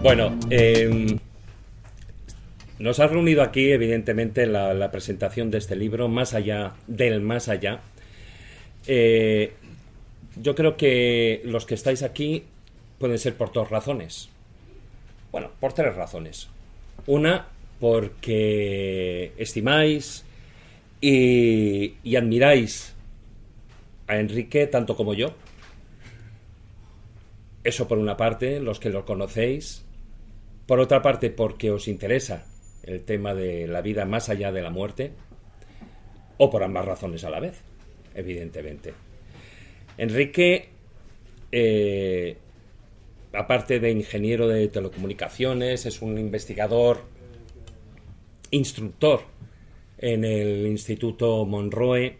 Bueno, nos ha reunido aquí, evidentemente, la presentación de este libro, Más allá del más allá. Yo creo que los que estáis aquí pueden ser por dos razones. Bueno, por tres razones. Una, porque estimáis y admiráis a Enrique tanto como yo. Eso por una parte, los que lo conocéis. Por otra parte, porque os interesa el tema de la vida más allá de la muerte. O por ambas razones a la vez, evidentemente. Enrique, aparte de ingeniero de telecomunicaciones, es un investigador, instructor en el Instituto Monroe.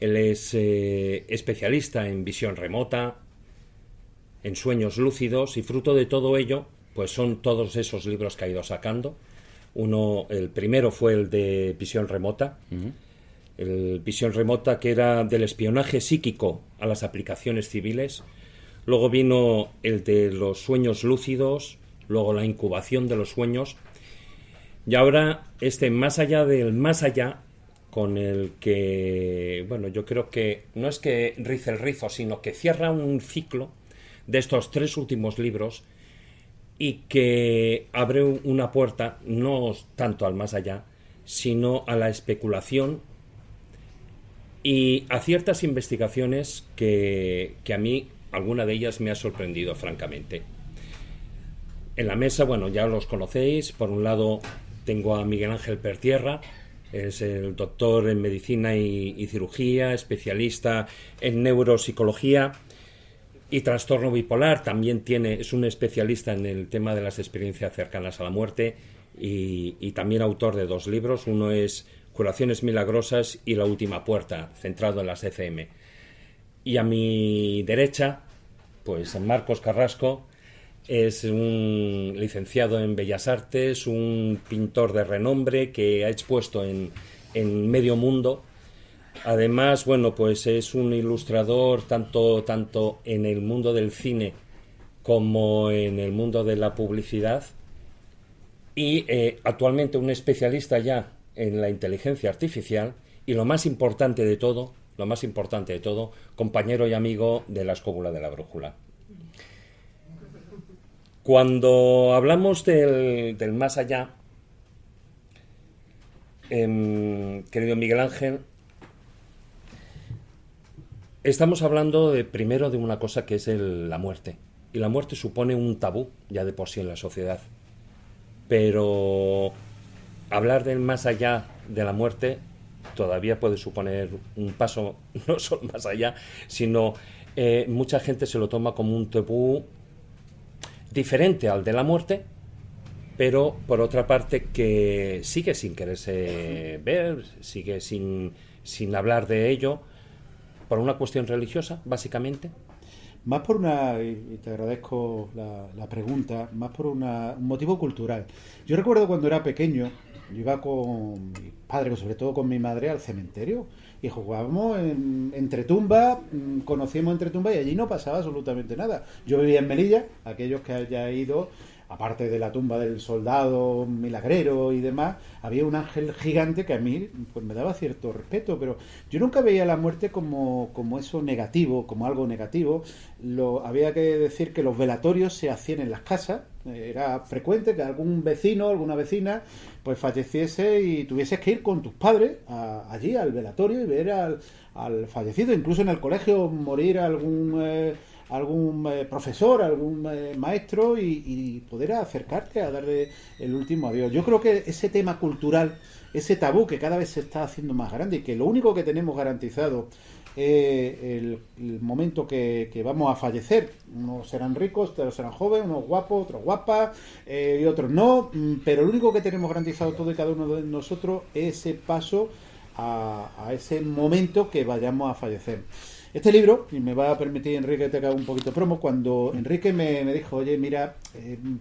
Él es especialista en visión remota, en sueños lúcidos, y fruto de todo ello, pues son todos esos libros que ha ido sacando. El primero fue el de visión remota. El visión remota, que era del espionaje psíquico a las aplicaciones civiles. Luego vino el de los sueños lúcidos, luego la incubación de los sueños, y ahora más allá del más allá, con el que, bueno, yo creo que no es que rice el rizo, sino que cierra un ciclo de estos tres últimos libros y que abre una puerta no tanto al más allá, sino a la especulación y a ciertas investigaciones que a mí, alguna de ellas me ha sorprendido francamente. En la mesa, bueno, ya los conocéis. Por un lado tengo a Miguel Ángel Pertierra, es el doctor en medicina y cirugía, especialista en neuropsicología y trastorno bipolar. También es un especialista en el tema de las experiencias cercanas a la muerte y también autor de dos libros. Uno es Curaciones Milagrosas y La Última Puerta, centrado en las ECM. Y a mi derecha, pues Marcos Carrasco, es un licenciado en Bellas Artes, un pintor de renombre que ha expuesto en medio mundo. Además, bueno, pues es un ilustrador tanto en el mundo del cine como en el mundo de la publicidad y actualmente un especialista ya en la inteligencia artificial y lo más importante de todo, compañero y amigo de la Escóbula de la Brújula. Cuando hablamos del más allá, querido Miguel Ángel, estamos hablando primero de una cosa que es la muerte. Y la muerte supone un tabú ya de por sí en la sociedad. Pero hablar del más allá de la muerte todavía puede suponer un paso, no solo más allá, sino mucha gente se lo toma como un tabú diferente al de la muerte, pero por otra parte que sigue sin quererse ver, sigue sin hablar de ello, por una cuestión religiosa, básicamente. Más por y te agradezco la pregunta, más por un motivo cultural. Yo recuerdo cuando era pequeño, yo iba con mi padre, sobre todo con mi madre, al cementerio y jugábamos entre tumbas, conocíamos entre tumbas y allí no pasaba absolutamente nada. Yo vivía en Melilla, aquellos que hayan ido, aparte de la tumba del soldado milagrero y demás, había un ángel gigante que a mí pues me daba cierto respeto, pero yo nunca veía la muerte como eso negativo, como algo negativo. Había que decir que los velatorios se hacían en las casas. Era frecuente que algún vecino, alguna vecina, pues falleciese y tuvieses que ir con tus padres allí al velatorio y ver al fallecido. Incluso en el colegio morir algún profesor, algún maestro y poder acercarte a darle el último adiós. Yo creo que ese tema cultural, ese tabú que cada vez se está haciendo más grande y que lo único que tenemos garantizado el momento que vamos a fallecer. Unos serán ricos, otros serán jóvenes, unos guapos, otros guapas y otros no, pero lo único que tenemos garantizado todo y cada uno de nosotros es ese paso a ese momento que vayamos a fallecer. Este libro, y me va a permitir Enrique que te haga un poquito promo, cuando Enrique me dijo, oye, mira,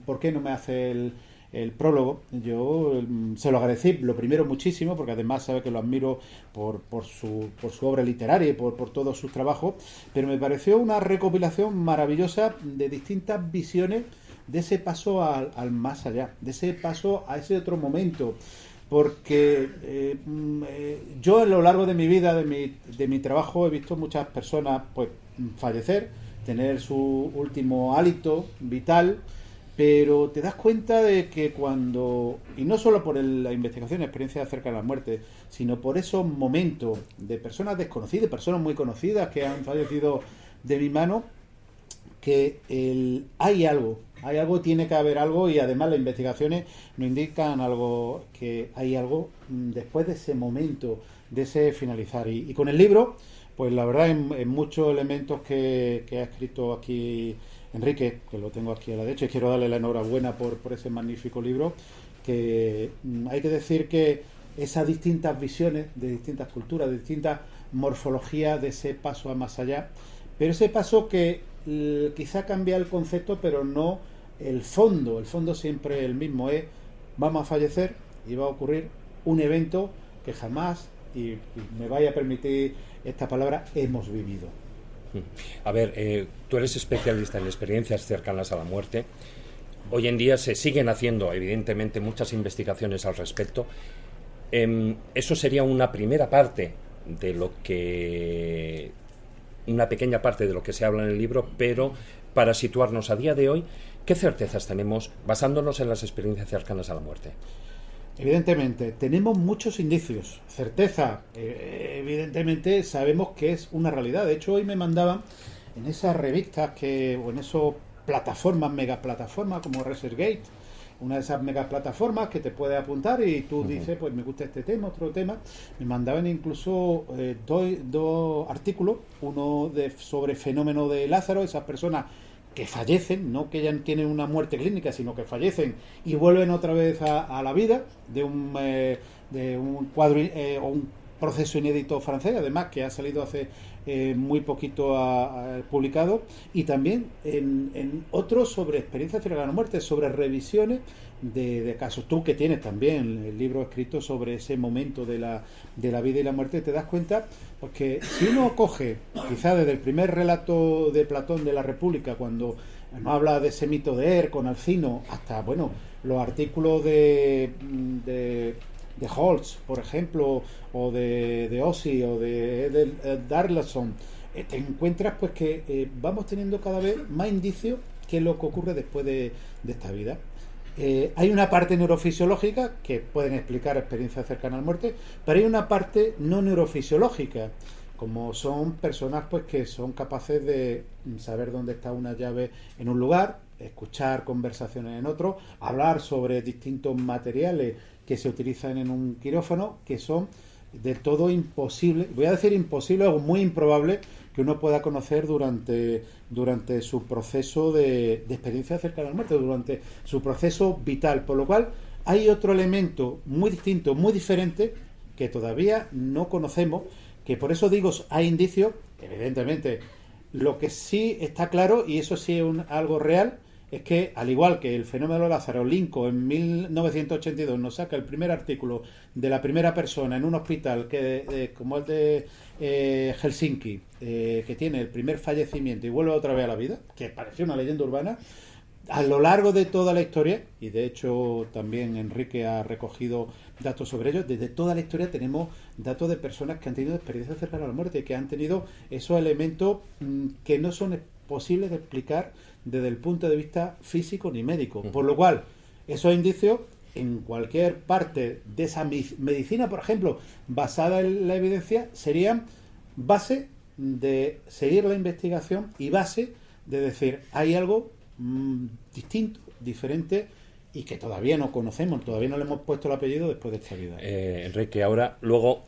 ¿por qué no me hace el prólogo, yo se lo agradecí, lo primero muchísimo, porque además sabe que lo admiro por su obra literaria y por todos sus trabajos, pero me pareció una recopilación maravillosa de distintas visiones de ese paso al más allá, de ese paso a ese otro momento, porque yo a lo largo de mi vida, de mi trabajo, he visto muchas personas pues fallecer, tener su último hálito vital, pero te das cuenta de que cuando, y no solo por la investigación, experiencia cerca de la muerte, sino por esos momentos de personas desconocidas, personas muy conocidas que han fallecido de mi mano, que hay algo, tiene que haber algo, y además las investigaciones nos indican algo, que hay algo después de ese momento, de ese finalizar. Y con el libro, pues la verdad, en muchos elementos que ha escrito aquí Enrique, que lo tengo aquí a la derecha, y quiero darle la enhorabuena por ese magnífico libro, que hay que decir que esas distintas visiones de distintas culturas, de distintas morfologías de ese paso a más allá, pero ese paso que quizá cambia el concepto, pero no el fondo. El fondo siempre es el mismo, es vamos a fallecer y va a ocurrir un evento que jamás, y me vaya a permitir esta palabra, hemos vivido. A ver, tú eres especialista en experiencias cercanas a la muerte. Hoy en día se siguen haciendo, evidentemente, muchas investigaciones al respecto. Eso sería una primera parte de lo que... una pequeña parte de lo que se habla en el libro, pero para situarnos a día de hoy, ¿qué certezas tenemos basándonos en las experiencias cercanas a la muerte? Evidentemente, tenemos muchos indicios. Certeza, evidentemente sabemos que es una realidad. De hecho, hoy me mandaban en esas revistas o en esas plataformas, megaplataformas como ResearchGate, una de esas megaplataformas que te puede apuntar y tú dices, pues me gusta este tema, otro tema. Me mandaban incluso dos artículos, uno sobre fenómeno de Lázaro, esas personas que fallecen, no que ya tienen una muerte clínica, sino que fallecen y vuelven otra vez a la vida, de un cuadro o un proceso inédito francés, además, que ha salido hace muy poquito publicado, y también en otros sobre experiencias cercanas a la muerte, sobre revisiones de casos. Tú, que tienes también el libro escrito sobre ese momento de la vida y la muerte, te das cuenta, porque si uno coge, quizá desde el primer relato de Platón de la República, cuando nos habla de ese mito de con Alcino, hasta, bueno, los artículos de Holtz, por ejemplo, o de Ossi, o de Darlason, te encuentras pues que vamos teniendo cada vez más indicios que es lo que ocurre después de esta vida. Hay una parte neurofisiológica que pueden explicar experiencias cercanas a la muerte, pero hay una parte no neurofisiológica, como son personas pues que son capaces de saber dónde está una llave en un lugar, escuchar conversaciones en otro, hablar sobre distintos materiales que se utilizan en un quirófano, que son de todo imposible, voy a decir imposible o muy improbable, que uno pueda conocer durante su proceso de experiencia cercana a la muerte, durante su proceso vital. Por lo cual hay otro elemento muy distinto, muy diferente, que todavía no conocemos, que por eso digo, hay indicios, evidentemente. Lo que sí está claro, y eso sí es algo real, es que, al igual que el fenómeno de Lázaro, Lincoln en 1982 nos saca el primer artículo de la primera persona en un hospital como el de Helsinki, que tiene el primer fallecimiento y vuelve otra vez a la vida, que pareció una leyenda urbana. A lo largo de toda la historia, y de hecho también Enrique ha recogido datos sobre ello, desde toda la historia tenemos datos de personas que han tenido experiencias cercanas a la muerte, que han tenido esos elementos que no son posibles de explicar desde el punto de vista físico ni médico. Por lo cual, esos indicios, en cualquier parte de esa medicina, por ejemplo, basada en la evidencia, serían base de seguir la investigación y base de decir, hay algo distinto, diferente, y que todavía no conocemos, todavía no le hemos puesto el apellido después de esta vida. Enrique, ahora luego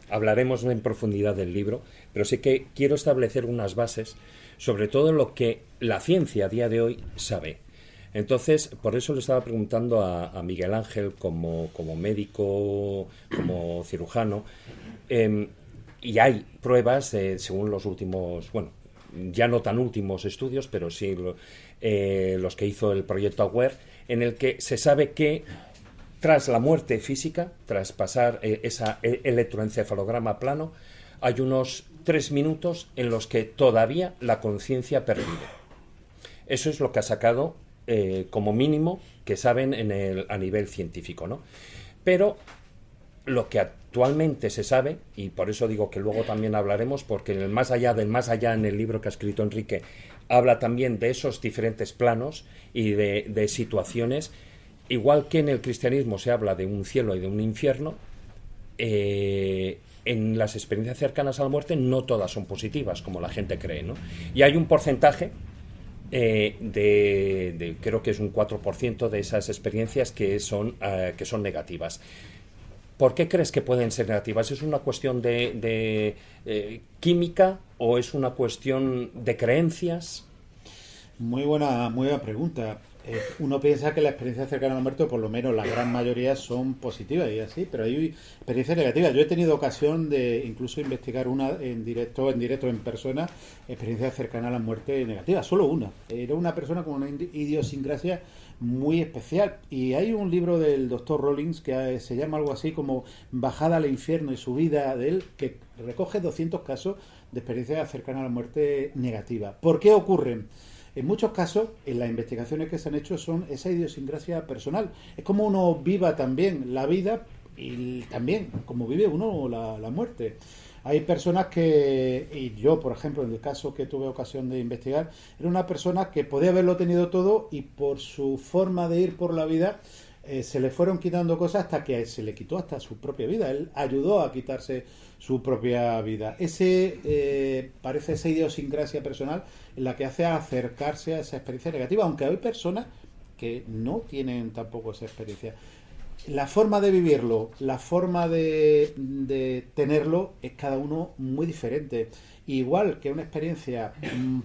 hablaremos en profundidad del libro, pero sí que quiero establecer unas bases, sobre todo en lo que la ciencia a día de hoy sabe. Entonces, por eso le estaba preguntando a Miguel Ángel, como médico, como cirujano, y hay pruebas, según los últimos, bueno, ya no tan últimos estudios, pero sí los que hizo el proyecto AWARE, en el que se sabe que tras la muerte física, tras pasar ese electroencefalograma plano, hay unos 3 minutos en los que todavía la conciencia pervive. Eso es lo que ha sacado, como mínimo, que saben a nivel científico, ¿no? Pero lo que actualmente se sabe, y por eso digo que luego también hablaremos, porque en el más allá del más allá, en el libro que ha escrito Enrique, habla también de esos diferentes planos y de situaciones. Igual que en el cristianismo se habla de un cielo y de un infierno, en las experiencias cercanas a la muerte no todas son positivas, como la gente cree, ¿no? Y hay un porcentaje creo que es un 4% de esas experiencias que son negativas. ¿Por qué crees que pueden ser negativas? ¿Es una cuestión de química o es una cuestión de creencias? Muy buena pregunta. Uno piensa que las experiencias cercanas a la muerte, por lo menos la gran mayoría, son positivas y así, pero hay experiencias negativas. Yo he tenido ocasión de incluso investigar una en directo, en persona, experiencias cercanas a la muerte negativas, solo una. Era una persona con una idiosincrasia muy especial. Y hay un libro del doctor Rollins que se llama algo así como Bajada al infierno y subida de él, que recoge 200 casos de experiencias cercanas a la muerte negativa. ¿Por qué ocurren? En muchos casos, en las investigaciones que se han hecho, son esa idiosincrasia personal. Es como uno viva también la vida y también como vive uno la muerte. Hay personas que, y yo, por ejemplo, en el caso que tuve ocasión de investigar, era una persona que podía haberlo tenido todo y por su forma de ir por la vida se le fueron quitando cosas hasta que se le quitó hasta su propia vida. Él ayudó a quitarse su propia vida. Parece esa idiosincrasia personal en la que hace acercarse a esa experiencia negativa, aunque hay personas que no tienen tampoco esa experiencia. La forma de vivirlo, la forma de tenerlo es cada uno muy diferente. Igual que una experiencia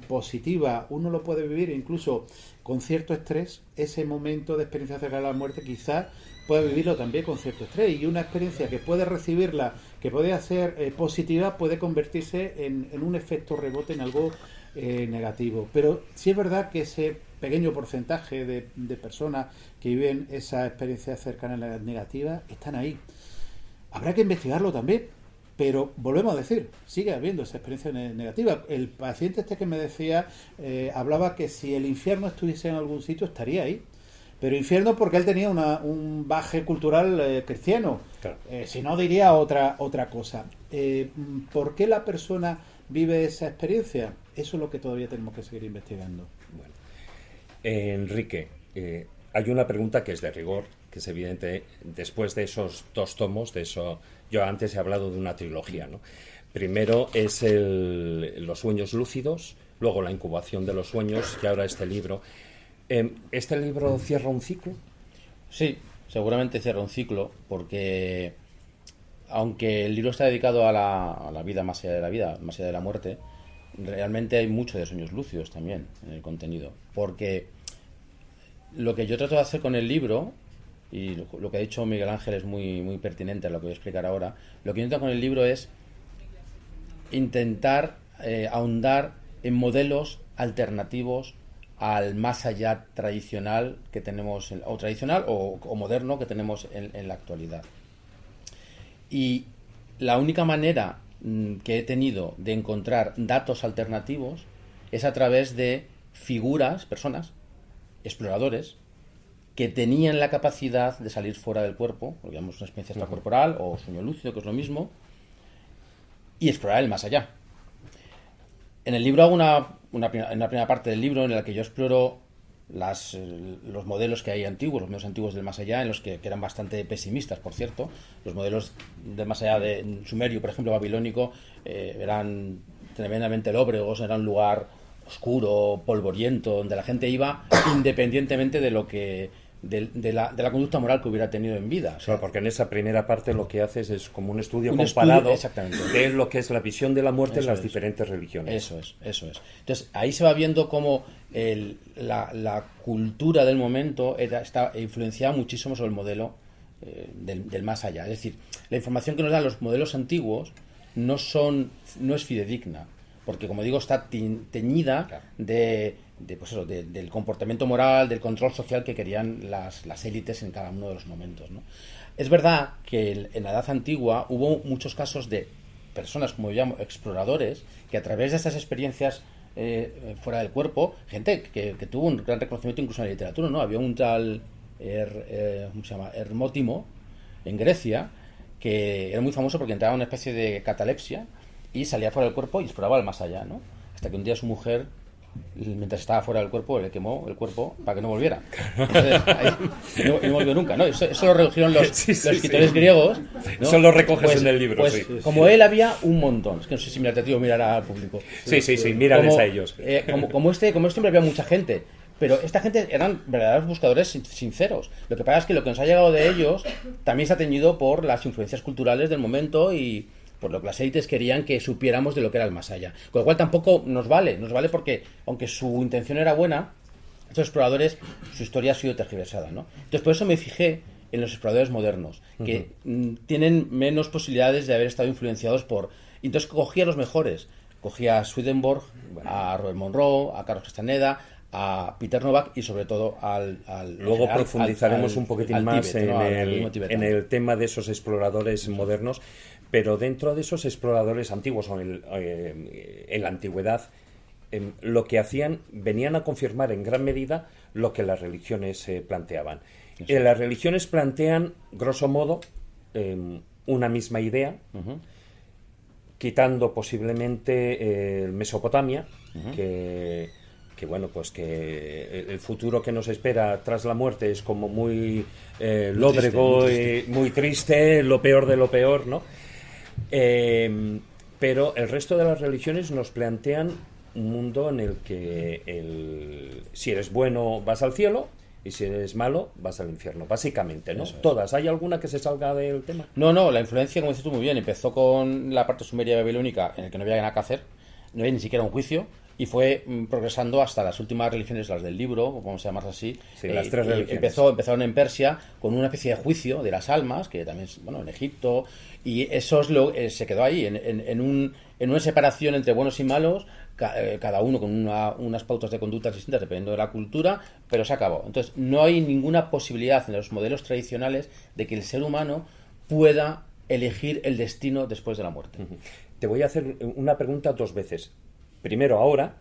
positiva, uno lo puede vivir incluso con cierto estrés, ese momento de experiencia cercana a la muerte quizás puede vivirlo también con cierto estrés, y una experiencia que puede recibirla, que puede ser positiva, puede convertirse en un efecto rebote, en algo negativo. Pero sí es verdad que ese pequeño porcentaje de personas que viven esa experiencia cercana a la negativa están ahí. Habrá que investigarlo también, pero volvemos a decir, sigue habiendo esa experiencia negativa. El paciente que me decía, hablaba que si el infierno estuviese en algún sitio estaría ahí. Pero infierno porque él tenía un baje cultural cristiano. Claro. Si no, diría otra cosa. ¿Por qué la persona vive esa experiencia? Eso es lo que todavía tenemos que seguir investigando. Bueno. Enrique, hay una pregunta que es de rigor, que es evidente. Después de esos 2 tomos, de eso, yo antes he hablado de una trilogía, ¿no? Primero es los sueños lúcidos, luego la incubación de los sueños y ahora este libro. ¿Este libro cierra un ciclo? Sí, seguramente cierra un ciclo, porque aunque el libro está dedicado a la vida más allá de la vida, más allá de la muerte, realmente hay mucho de sueños lúcidos también en el contenido, porque lo que yo trato de hacer con el libro, y lo que ha dicho Miguel Ángel es muy, muy pertinente a lo que voy a explicar ahora, lo que intento con el libro es intentar ahondar en modelos alternativos al más allá tradicional que tenemos, o tradicional o moderno que tenemos en la actualidad. Y la única manera que he tenido de encontrar datos alternativos es a través de figuras, personas, exploradores, que tenían la capacidad de salir fuera del cuerpo, lo llamamos una experiencia extracorporal o sueño lúcido, que es lo mismo, y explorar el más allá. En el libro hago una primera parte del libro en la que yo exploro los modelos que hay antiguos, los modelos antiguos del más allá, en los que eran bastante pesimistas, por cierto. Los modelos del más allá de Sumerio, por ejemplo, babilónico, eran tremendamente lóbregos, era un lugar oscuro, polvoriento, donde la gente iba independientemente de lo que de la conducta moral que hubiera tenido en vida. O sea, claro, porque en esa primera parte lo que haces es como un estudio comparado de lo que es la visión de la muerte en las diferentes religiones. Eso es. Entonces, ahí se va viendo cómo la cultura del momento está influenciada muchísimo sobre el modelo del más allá. Es decir, la información que nos dan los modelos antiguos no es fidedigna, porque como digo está teñida Claro. pues eso, del comportamiento moral, del control social que querían las élites en cada uno de los momentos, ¿no? Es verdad que en la Edad Antigua hubo muchos casos de personas, como yo llamo, exploradores, que a través de estas experiencias fuera del cuerpo, gente que tuvo un gran reconocimiento incluso en la literatura, ¿no? Había un tal ¿cómo se llama? Hermótimo en Grecia, que era muy famoso porque entraba en una especie de catalepsia y salía fuera del cuerpo y exploraba el más allá, ¿no? Hasta que un día su mujer, mientras estaba fuera del cuerpo, le quemó el cuerpo para que no volviera. Entonces, no volvió nunca, ¿no? Eso lo recogieron los escritores griegos, ¿no? Eso lo recoges en el libro, pues, sí. Como él había un montón. Es que no sé si me atractivo mirar al público. Sí, mírales a ellos. Como este hombre había mucha gente. Pero esta gente eran verdaderos buscadores sinceros. Lo que pasa es que lo que nos ha llegado de ellos también está teñido por las influencias culturales del momento y por lo que las élites querían que supiéramos de lo que era el más allá. Con lo cual tampoco nos vale porque, aunque su intención era buena, estos exploradores, su historia ha sido tergiversada, ¿no? Entonces por eso me fijé en los exploradores modernos, que tienen menos posibilidades de haber estado influenciados por... Entonces cogía a los mejores. Cogía a Swedenborg, a Robert Monroe, a Carlos Castaneda, a Peter Novak y sobre todo luego profundizaremos un poquitín más Tíbet, ¿no? en el tema de esos exploradores modernos, pero dentro de esos exploradores antiguos o en la antigüedad, lo que hacían, venían a confirmar en gran medida lo que las religiones planteaban. Las religiones plantean, grosso modo, una misma idea, quitando posiblemente Mesopotamia, que bueno, pues que el futuro que nos espera tras la muerte es como muy lóbrego, muy triste, lo peor de lo peor, ¿no? Pero el resto de las religiones nos plantean un mundo en el que si eres bueno vas al cielo y si eres malo vas al infierno, básicamente, ¿no? Todas. ¿Hay alguna que se salga del tema? No, la influencia, como dices tú muy bien, empezó con la parte sumeria babilónica, en el que no había nada que hacer, no había ni siquiera un juicio, y fue progresando hasta las últimas religiones, las del libro, o vamos a llamarlas así. Sí, las tres religiones. Empezaron en Persia con una especie de juicio de las almas, que también, bueno, en Egipto, y eso se quedó ahí, en una separación entre buenos y malos, cada uno con unas pautas de conductas distintas dependiendo de la cultura, pero se acabó. Entonces, no hay ninguna posibilidad en los modelos tradicionales de que el ser humano pueda elegir el destino después de la muerte. Te voy a hacer una pregunta dos veces. Primero ahora,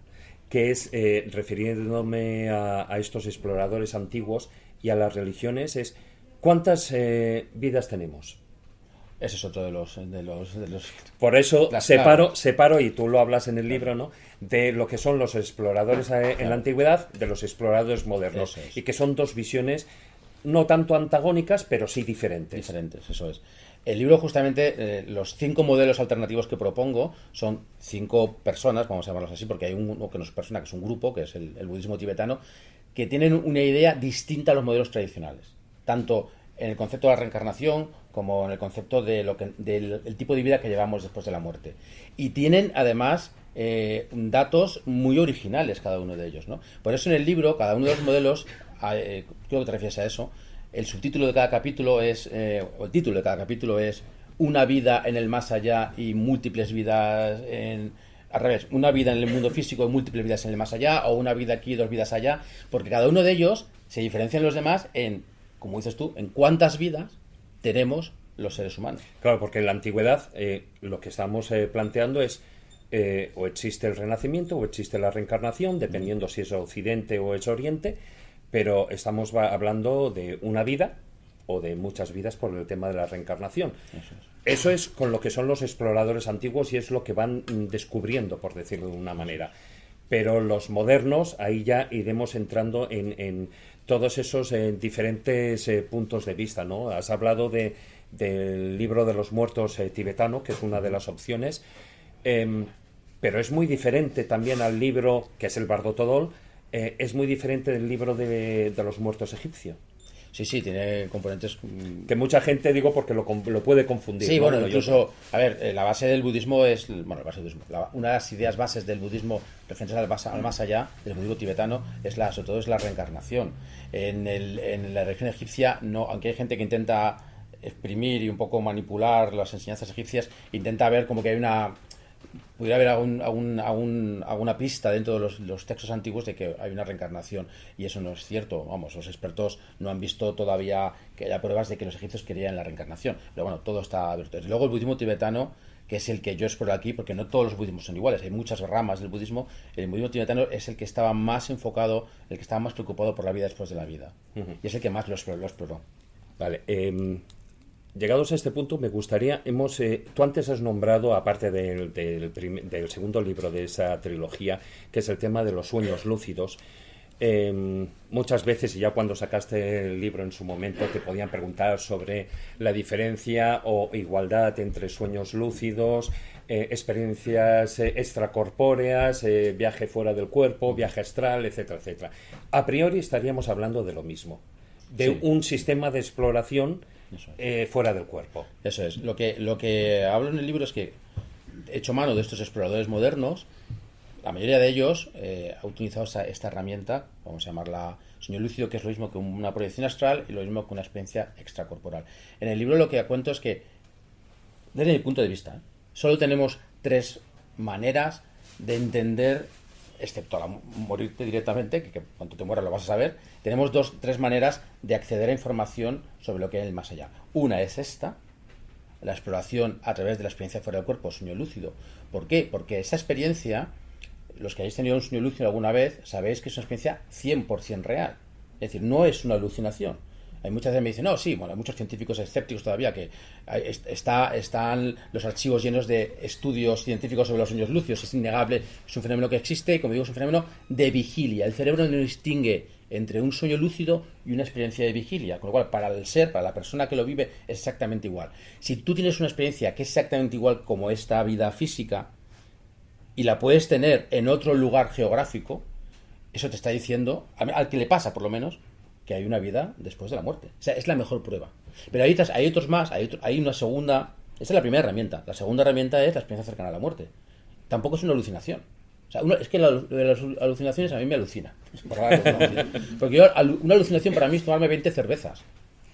que es, refiriéndome a estos exploradores antiguos y a las religiones, es ¿cuántas vidas tenemos? Ese es otro de los Por eso separo, y tú lo hablas en el libro, ¿no?, de lo que son los exploradores en la antigüedad de los exploradores modernos, y que son dos visiones no tanto antagónicas, pero sí diferentes. Diferentes, eso es. El libro, justamente, los 5 modelos alternativos que propongo son 5 personas, vamos a llamarlos así, porque hay uno que no es persona, que es un grupo, que es el budismo tibetano, que tienen una idea distinta a los modelos tradicionales, tanto en el concepto de la reencarnación como en el concepto del tipo de vida que llevamos después de la muerte. Y tienen, además, datos muy originales cada uno de ellos, ¿no? Por eso en el libro, cada uno de los modelos, creo que te refieres a eso, el subtítulo de cada capítulo es, o el título de cada capítulo es una vida en el más allá y múltiples vidas al revés, una vida en el mundo físico y múltiples vidas en el más allá, o una vida aquí y 2 vidas allá, porque cada uno de ellos se diferencia de los demás en, como dices tú, en cuántas vidas tenemos los seres humanos. Claro, porque en la antigüedad lo que estamos planteando es o existe el renacimiento o existe la reencarnación, dependiendo si es Occidente o es Oriente, pero estamos hablando de una vida o de muchas vidas por el tema de la reencarnación. Eso es con lo que son los exploradores antiguos y es lo que van descubriendo, por decirlo de una manera. Pero los modernos, ahí ya iremos entrando en todos esos diferentes puntos de vista, ¿no? Has hablado del libro de los muertos tibetano, que es una de las opciones, pero es muy diferente también al libro, que es el Bardo Todol, es muy diferente del libro de los muertos egipcio. Sí, tiene componentes... Que mucha gente, digo, porque lo puede confundir. Sí, ¿no? bueno, incluso, a ver, la base del budismo es... Bueno, una de las ideas bases del budismo referentes al más allá, del budismo tibetano, sobre todo es la reencarnación. En la religión egipcia, no, aunque hay gente que intenta exprimir y un poco manipular las enseñanzas egipcias, intenta ver como que hay una pudiera haber alguna pista dentro de los textos antiguos de que hay una reencarnación, y eso no es cierto. Vamos, los expertos no han visto todavía que haya pruebas de que los egipcios creían en la reencarnación, pero bueno, todo está abierto. Y luego el budismo tibetano, que es el que yo exploro aquí, porque no todos los budismos son iguales, hay muchas ramas del budismo. El budismo tibetano es el que estaba más enfocado, el que estaba más preocupado por la vida después de la vida, y es el que más lo exploró. Vale, llegados a este punto, me gustaría, tú antes has nombrado, aparte del segundo libro de esa trilogía, que es el tema de los sueños lúcidos. Muchas veces, y ya cuando sacaste el libro en su momento, te podían preguntar sobre la diferencia o igualdad entre sueños lúcidos, experiencias extracorpóreas, viaje fuera del cuerpo, viaje astral, etcétera, etcétera. A priori estaríamos hablando de lo mismo, de un sistema de exploración fuera del cuerpo. Eso es. Lo que hablo en el libro es que he hecho mano de estos exploradores modernos. La mayoría de ellos ha utilizado esta herramienta, vamos a llamarla sueño lúcido, que es lo mismo que una proyección astral y lo mismo que una experiencia extracorporal. En el libro lo que cuento es que, desde mi punto de vista, solo tenemos 3 maneras de entender, excepto a morirte directamente, que cuando te mueras lo vas a saber. Tenemos 3 maneras de acceder a información sobre lo que hay en el más allá. Una es esta, la exploración a través de la experiencia fuera del cuerpo, sueño lúcido. ¿Por qué? Porque esa experiencia, los que hayáis tenido un sueño lúcido alguna vez, sabéis que es una experiencia 100% real. Es decir, no es una alucinación. Hay muchas veces me dicen, no, sí, bueno, hay muchos científicos escépticos todavía que están los archivos llenos de estudios científicos sobre los sueños lúcidos. Es innegable, es un fenómeno que existe, y como digo, es un fenómeno de vigilia. El cerebro no distingue entre un sueño lúcido y una experiencia de vigilia, con lo cual para la persona que lo vive, es exactamente igual. Si tú tienes una experiencia que es exactamente igual como esta vida física y la puedes tener en otro lugar geográfico, eso te está diciendo, al que le pasa por lo menos, que hay una vida después de la muerte. O sea, es la mejor prueba. Pero hay otros más, hay una segunda. Esa es la primera herramienta. La segunda herramienta es la experiencia cercana a la muerte. Tampoco es una alucinación. O sea, es que lo de las alucinaciones a mí me alucina. Porque una alucinación para mí es tomarme 20 cervezas.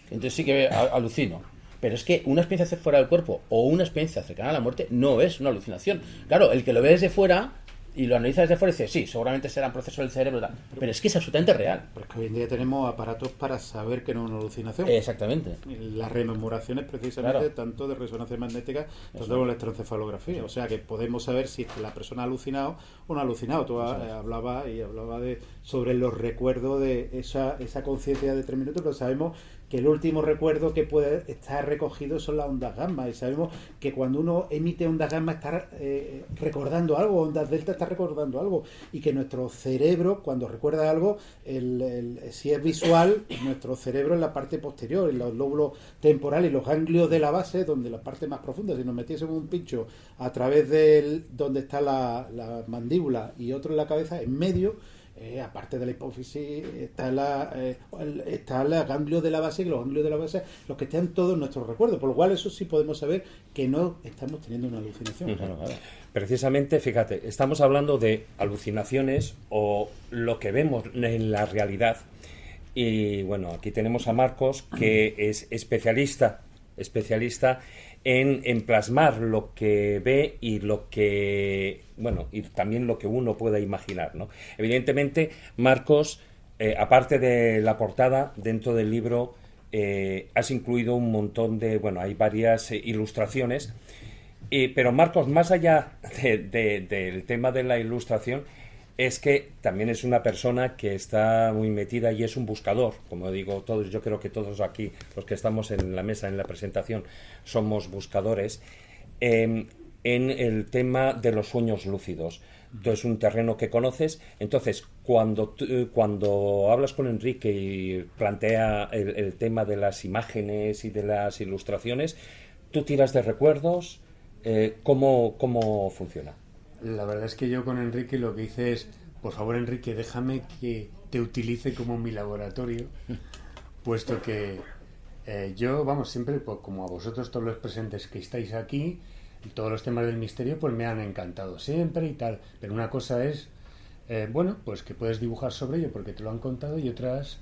Entonces sí que alucino. Pero es que una experiencia fuera del cuerpo o una experiencia cercana a la muerte no es una alucinación. Claro, el que lo ve desde fuera y lo analiza desde fuera y dice, sí, seguramente serán procesos del cerebro, pero es que es absolutamente real. Pero es que hoy en día tenemos aparatos para saber que no es una alucinación. Exactamente. Las rememoraciones precisamente, Claro. tanto de resonancia magnética, tanto de la electroencefalografía. O sea que podemos saber si es que la persona ha alucinado o no ha alucinado. Tú hablaba sobre los recuerdos de esa conciencia de 3 minutos, pero sabemos que el último recuerdo que puede estar recogido son las ondas gamma, y sabemos que cuando uno emite ondas gamma está recordando algo, ondas delta está recordando algo, y que nuestro cerebro, cuando recuerda algo, si es visual, nuestro cerebro en la parte posterior, en los lóbulos temporales y los ganglios de la base, donde la parte más profunda, si nos metiésemos un pincho a través de donde está la mandíbula y otro en la cabeza, en medio, aparte de la hipófisis, está los ganglios de la base, y los ganglios de la base, los que están todos nuestros recuerdos, por lo cual eso sí podemos saber que no estamos teniendo una alucinación. Claro. Precisamente, fíjate, estamos hablando de alucinaciones o lo que vemos en la realidad. Y bueno, aquí tenemos a Marcos, que es especialista en plasmar lo que ve y lo que, bueno, y también lo que uno pueda imaginar, ¿no? Evidentemente, Marcos, aparte de la portada, dentro del libro has incluido un montón de, bueno, hay varias ilustraciones, pero Marcos, más allá del tema de la ilustración, es que también es una persona que está muy metida y es un buscador, como digo todos. Yo creo que todos aquí, los que estamos en la mesa, en la presentación, somos buscadores en el tema de los sueños lúcidos. Entonces, es un terreno que conoces. Entonces, cuando hablas con Enrique y plantea el tema de las imágenes y de las ilustraciones, ¿tú tiras de recuerdos? ¿Cómo funciona? La verdad es que yo con Enrique lo que hice es, por favor Enrique, déjame que te utilice como mi laboratorio, puesto que yo, vamos, siempre, pues, como a vosotros todos los presentes que estáis aquí, y todos los temas del misterio pues me han encantado siempre y tal, pero una cosa es, bueno, pues que puedes dibujar sobre ello porque te lo han contado, y otras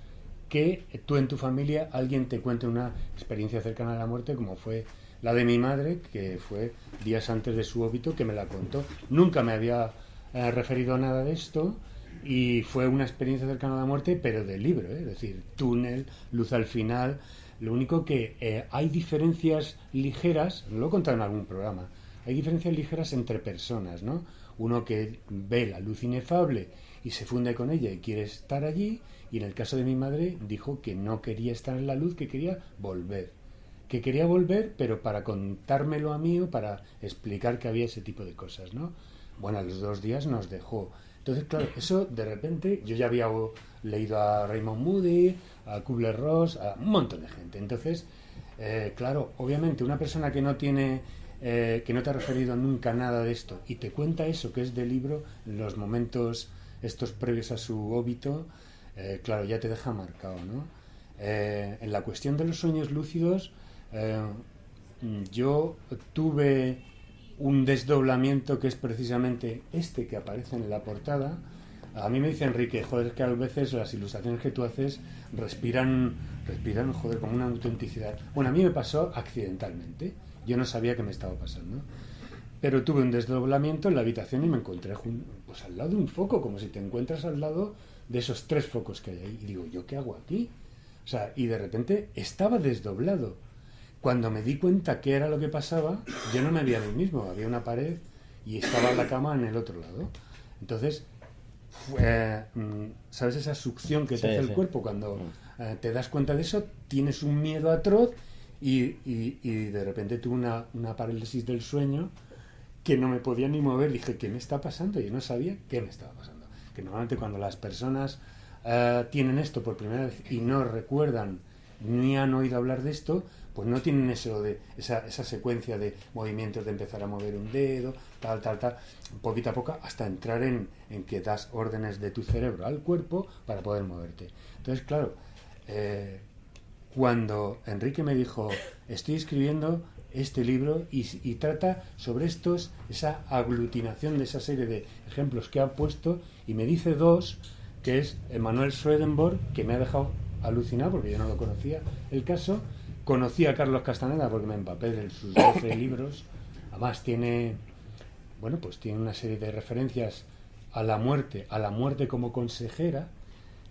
que tú en tu familia alguien te cuente una experiencia cercana a la muerte, como fue la de mi madre, que fue días antes de su óbito, que me la contó. Nunca me había referido a nada de esto, y fue una experiencia cercana a la muerte, pero del libro, es decir, túnel, luz al final. Lo único que hay diferencias ligeras, lo he contado en algún programa, hay diferencias ligeras entre personas, ¿no? Uno que ve la luz inefable y se funde con ella y quiere estar allí, y en el caso de mi madre dijo que no quería estar en la luz, que quería volver. Que quería volver, pero para contármelo a mí o para explicar que había ese tipo de cosas, ¿no? Bueno, a los 2 días nos dejó. Entonces, claro, eso de repente, yo ya había leído a Raymond Moody, a Kubler-Ross, a un montón de gente. Entonces, claro, obviamente una persona que no tiene, que no te ha referido nunca nada de esto y te cuenta eso que es del libro, en los momentos estos previos a su óbito, claro, ya te deja marcado, ¿no? En la cuestión de los sueños lúcidos, yo tuve un desdoblamiento que es precisamente este que aparece en la portada. A mí me dice Enrique, joder, que a veces las ilustraciones que tú haces respiran, joder, como una autenticidad. Bueno, a mí me pasó accidentalmente, yo no sabía qué me estaba pasando, pero tuve un desdoblamiento en la habitación y me encontré pues al lado de un foco, como si te encuentras al lado de esos 3 focos que hay ahí, y digo, ¿yo qué hago aquí? O sea, y de repente estaba desdoblado. Cuando me di cuenta qué era lo que pasaba, yo no me veía a mí mismo, había una pared y estaba la cama en el otro lado. Entonces, ¿sabes esa succión que te hace el cuerpo? Cuando te das cuenta de eso, tienes un miedo atroz y de repente tuve una parálisis del sueño que no me podía ni mover. Dije, ¿qué me está pasando? Yo no sabía qué me estaba pasando. Que normalmente cuando las personas tienen esto por primera vez y no recuerdan ni han oído hablar de esto, pues no tienen eso de esa secuencia de movimientos, de empezar a mover un dedo, tal, poquito a poco, hasta entrar en que das órdenes de tu cerebro al cuerpo para poder moverte. Entonces, claro, cuando Enrique me dijo, estoy escribiendo este libro y trata sobre esa aglutinación de esa serie de ejemplos que ha puesto, y me dice 2, que es Emanuel Swedenborg, que me ha dejado alucinado porque yo no lo conocía el caso. Conocí a Carlos Castaneda porque me empapé de sus 12 libros. Además tiene una serie de referencias a la muerte como consejera,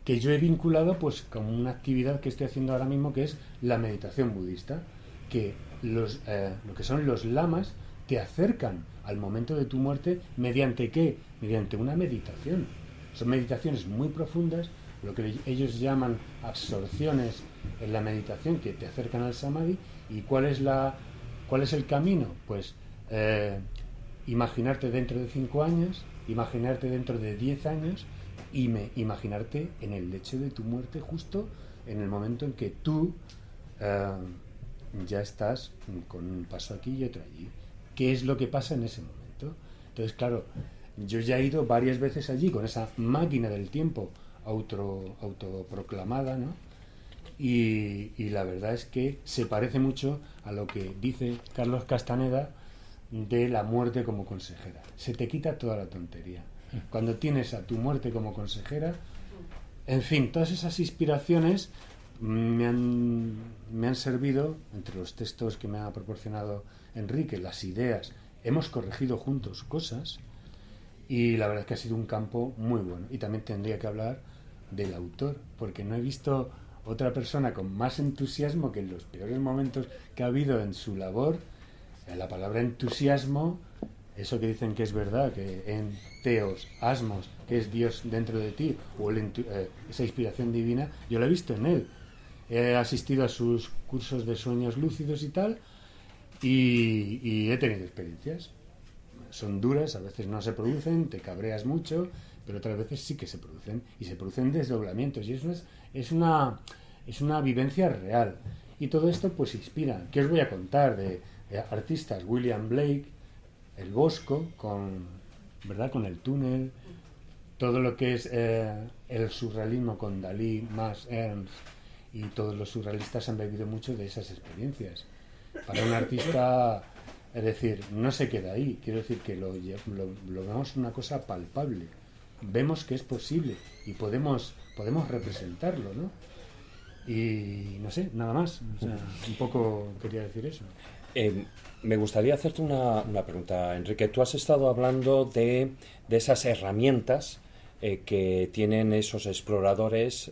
que yo he vinculado pues con una actividad que estoy haciendo ahora mismo, que es la meditación budista, que lo que son los lamas te acercan al momento de tu muerte. ¿Mediante qué? Mediante una meditación. Son meditaciones muy profundas, lo que ellos llaman absorciones en la meditación, que te acercan al samadhi. ¿Y cuál es el camino? Pues imaginarte dentro de 5 años, imaginarte dentro de 10 años y imaginarte en el lecho de tu muerte, justo en el momento en que tú ya estás con un paso aquí y otro allí. ¿Qué es lo que pasa en ese momento? Entonces, claro, yo ya he ido varias veces allí con esa máquina del tiempo autoproclamada, ¿no? Y la verdad es que se parece mucho a lo que dice Carlos Castaneda de la muerte como consejera. Se te quita toda la tontería. Cuando tienes a tu muerte como consejera, en fin, todas esas inspiraciones me han servido, entre los textos que me ha proporcionado Enrique, las ideas, hemos corregido juntos cosas, y la verdad es que ha sido un campo muy bueno. Y también tendría que hablar del autor, porque no he visto otra persona con más entusiasmo que en los peores momentos que ha habido en su labor. La palabra entusiasmo, eso que dicen que es verdad, que en teos, asmos, que es Dios dentro de ti, o esa inspiración divina, yo la he visto en él. He asistido a sus cursos de sueños lúcidos y tal, y he tenido experiencias. Son duras, a veces no se producen, te cabreas mucho, pero otras veces sí que se producen, y se producen desdoblamientos, y eso es una vivencia real. Y todo esto pues inspira. ¿Qué os voy a contar de artistas? William Blake, el Bosco, con el túnel, todo lo que es el surrealismo con Dalí, Max Ernst, y todos los surrealistas han bebido mucho de esas experiencias. Para un artista, es decir, no se queda ahí, quiero decir que lo vemos una cosa palpable, vemos que es posible y podemos representarlo, ¿no? Y no sé, nada más, o sea, un poco quería decir eso. Me gustaría hacerte una pregunta, Enrique. Tú has estado hablando de esas herramientas que tienen esos exploradores.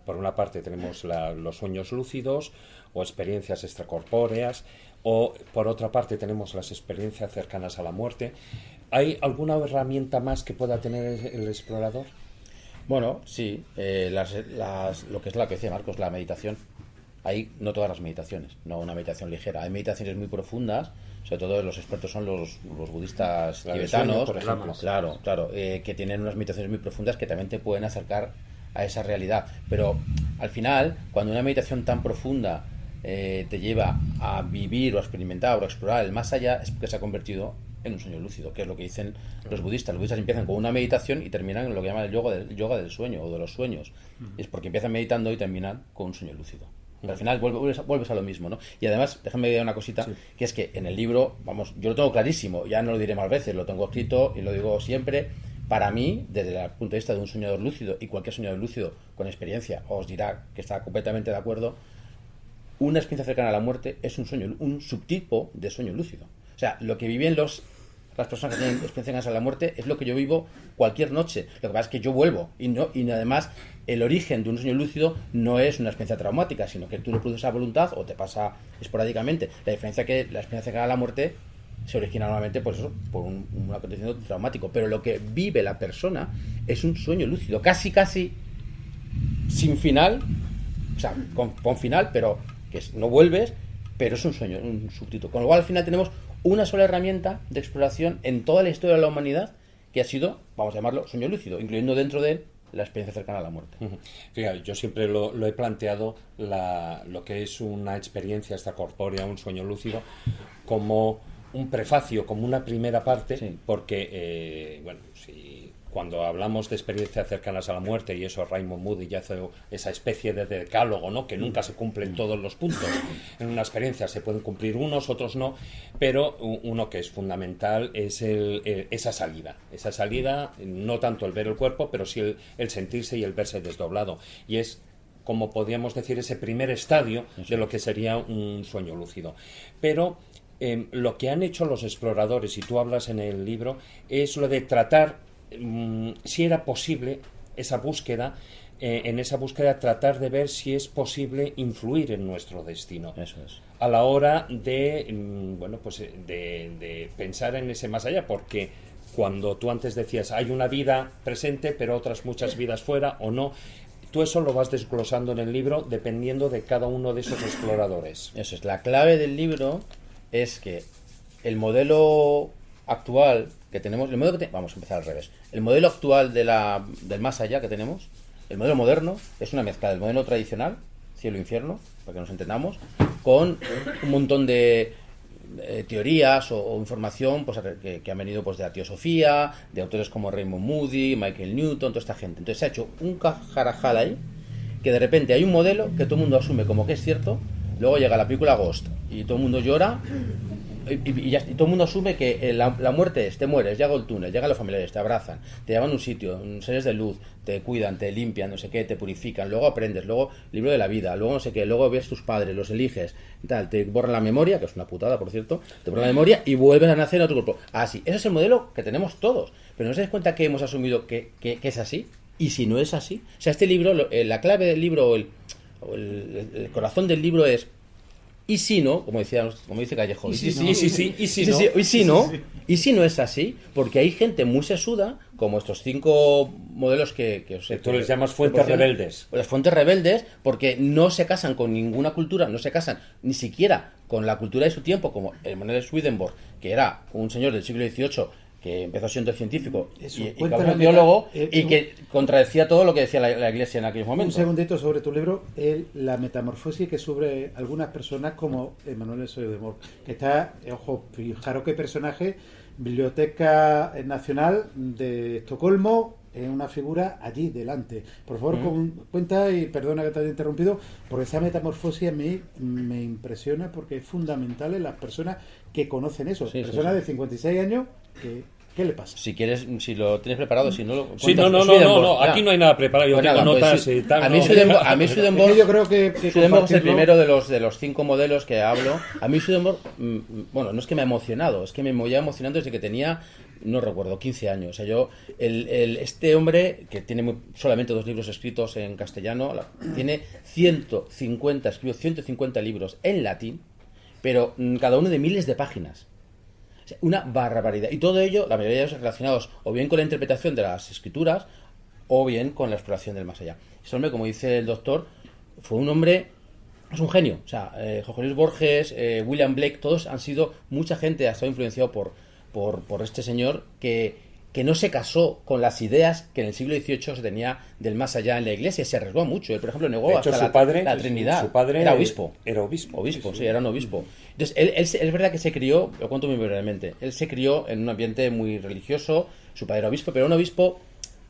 Por una parte tenemos los sueños lúcidos o experiencias extracorpóreas, o por otra parte tenemos las experiencias cercanas a la muerte. ¿Hay alguna herramienta más que pueda tener el explorador? Bueno, sí, lo que es la que decía Marcos, la meditación. Hay no todas las meditaciones, no una meditación ligera. Hay meditaciones muy profundas, sobre todo los expertos son los budistas tibetanos, sueño, por ejemplo. Claro, que tienen unas meditaciones muy profundas que también te pueden acercar a esa realidad. Pero al final, cuando una meditación tan profunda te lleva a vivir o a experimentar o a explorar el más allá, es porque se ha convertido en un sueño lúcido, que es lo que dicen los budistas. Los budistas empiezan con una meditación y terminan en lo que llaman el yoga del sueño o de los sueños. Es porque empiezan meditando y terminan con un sueño lúcido. Pero al final vuelves a lo mismo, ¿no? Y además, déjame decir una cosita, que es que en el libro, vamos, yo lo tengo clarísimo, ya no lo diré más veces, lo tengo escrito y lo digo siempre. Para mí, desde el punto de vista de un soñador lúcido, y cualquier soñador lúcido con experiencia os dirá que está completamente de acuerdo, una experiencia cercana a la muerte es un subtipo de sueño lúcido. O sea, lo que viven las personas que tienen experiencias cercanas a la muerte es lo que yo vivo cualquier noche. Lo que pasa es que yo vuelvo y además el origen de un sueño lúcido no es una experiencia traumática, sino que tú lo produces a voluntad o te pasa esporádicamente. La diferencia es que la experiencia cercana a la muerte se origina normalmente por un acontecimiento traumático, pero lo que vive la persona es un sueño lúcido, casi sin final, o sea, con final, pero que no vuelves, pero es un sueño, un subtítulo. Con lo cual al final tenemos una sola herramienta de exploración en toda la historia de la humanidad que ha sido, vamos a llamarlo, sueño lúcido, incluyendo dentro de él la experiencia cercana a la muerte. Fíjate, yo siempre lo he planteado, lo que es una experiencia extracorpórea, un sueño lúcido, como un prefacio, como una primera parte, sí. Porque, cuando hablamos de experiencias cercanas a la muerte, y eso Raymond Moody ya hace esa especie de decálogo, ¿no?, que nunca se cumplen todos los puntos. En una experiencia se pueden cumplir unos, otros no, pero uno que es fundamental es esa salida, no tanto el ver el cuerpo, pero sí el sentirse y el verse desdoblado. Y es, como podríamos decir, ese primer estadio de lo que sería un sueño lúcido. Pero lo que han hecho los exploradores, y tú hablas en el libro, es lo de tratar, si era posible esa búsqueda, en esa búsqueda tratar de ver si es posible influir en nuestro destino. Eso es. A la hora de pensar en ese más allá, porque cuando tú antes decías hay una vida presente pero otras muchas vidas fuera o no, tú eso lo vas desglosando en el libro dependiendo de cada uno de esos exploradores. Eso es, la clave del libro es que el modelo actual que tenemos, vamos a empezar al revés. El modelo actual del más allá que tenemos, el modelo moderno, es una mezcla del modelo tradicional, cielo e infierno, para que nos entendamos, con un montón de teorías o información pues, que han venido pues, de la teosofía, de autores como Raymond Moody, Michael Newton, toda esta gente. Entonces se ha hecho un cajarajal ahí, que de repente hay un modelo que todo el mundo asume como que es cierto, luego llega la película Ghost y todo el mundo llora y todo el mundo asume que la muerte es, te mueres, llega el túnel, llegan los familiares, te abrazan, te llevan a un sitio, seres de luz, te cuidan, te limpian, no sé qué, te purifican, luego aprendes, luego libro de la vida, luego no sé qué, luego ves tus padres, los eliges, tal, te borran la memoria, que es una putada por cierto, te borran la memoria y vuelves a nacer en otro cuerpo. Así, ese es el modelo que tenemos todos, pero ¿no os dais cuenta que hemos asumido que es así? Y si no es así, o sea, este libro, la clave del libro, el corazón del libro es: y si no, como dice Callejo, y si no es así, porque hay gente muy sesuda, como estos 5 modelos que tú les llamas fuentes rebeldes. Las fuentes rebeldes, porque no se casan con ninguna cultura, no se casan ni siquiera con la cultura de su tiempo, como Emanuel Swedenborg, que era un señor del siglo XVIII, que empezó siendo científico y teólogo, y que contradecía todo lo que decía la Iglesia en aquellos momentos. Un segundito sobre tu libro, la metamorfosis que sufre algunas personas como Emanuel Swedenborg, que está, ojo, fijaros qué personaje, Biblioteca Nacional de Estocolmo, es una figura allí delante. Por favor, cuenta, y perdona que te haya interrumpido, porque esa metamorfosis a mí me impresiona, porque es fundamental en las personas que conocen eso. Personas de 56 años que ¿Qué le pasa? Si quieres, si lo tienes preparado, si no lo Sí, cuentas, no, Swedenborg, ya. aquí no hay nada preparado, yo Pues tengo nada, pues notas sí. y tal. A mí ¿no? Swedenborg, Es que yo creo que Swedenborg es el compartirlo- primero de los 5 modelos que hablo. A mí Swedenborg, bueno, no es que me ha emocionado, es que me lleva emocionando desde que tenía, no recuerdo, 15 años. O sea, este hombre, que tiene solamente 2 libros escritos en castellano, tiene 150, escribió 150 libros en latín, pero cada uno de miles de páginas. O sea, una barbaridad. Y todo ello, la mayoría de ellos relacionados o bien con la interpretación de las escrituras o bien con la exploración del más allá. Ese hombre, como dice el doctor, fue un hombre, es un genio. O sea, Jorge Luis Borges, William Blake, todos han sido, mucha gente ha estado influenciado por este señor que no se casó con las ideas que en el siglo XVIII se tenía del más allá en la iglesia. Se arriesgó mucho. Él, por ejemplo, negó De hecho, hasta su padre, la Trinidad. su padre era obispo. Era obispo. Obispo, sí, era un obispo. Entonces, él es verdad que se crió, lo cuento muy brevemente, él se crió en un ambiente muy religioso, su padre era obispo, pero un obispo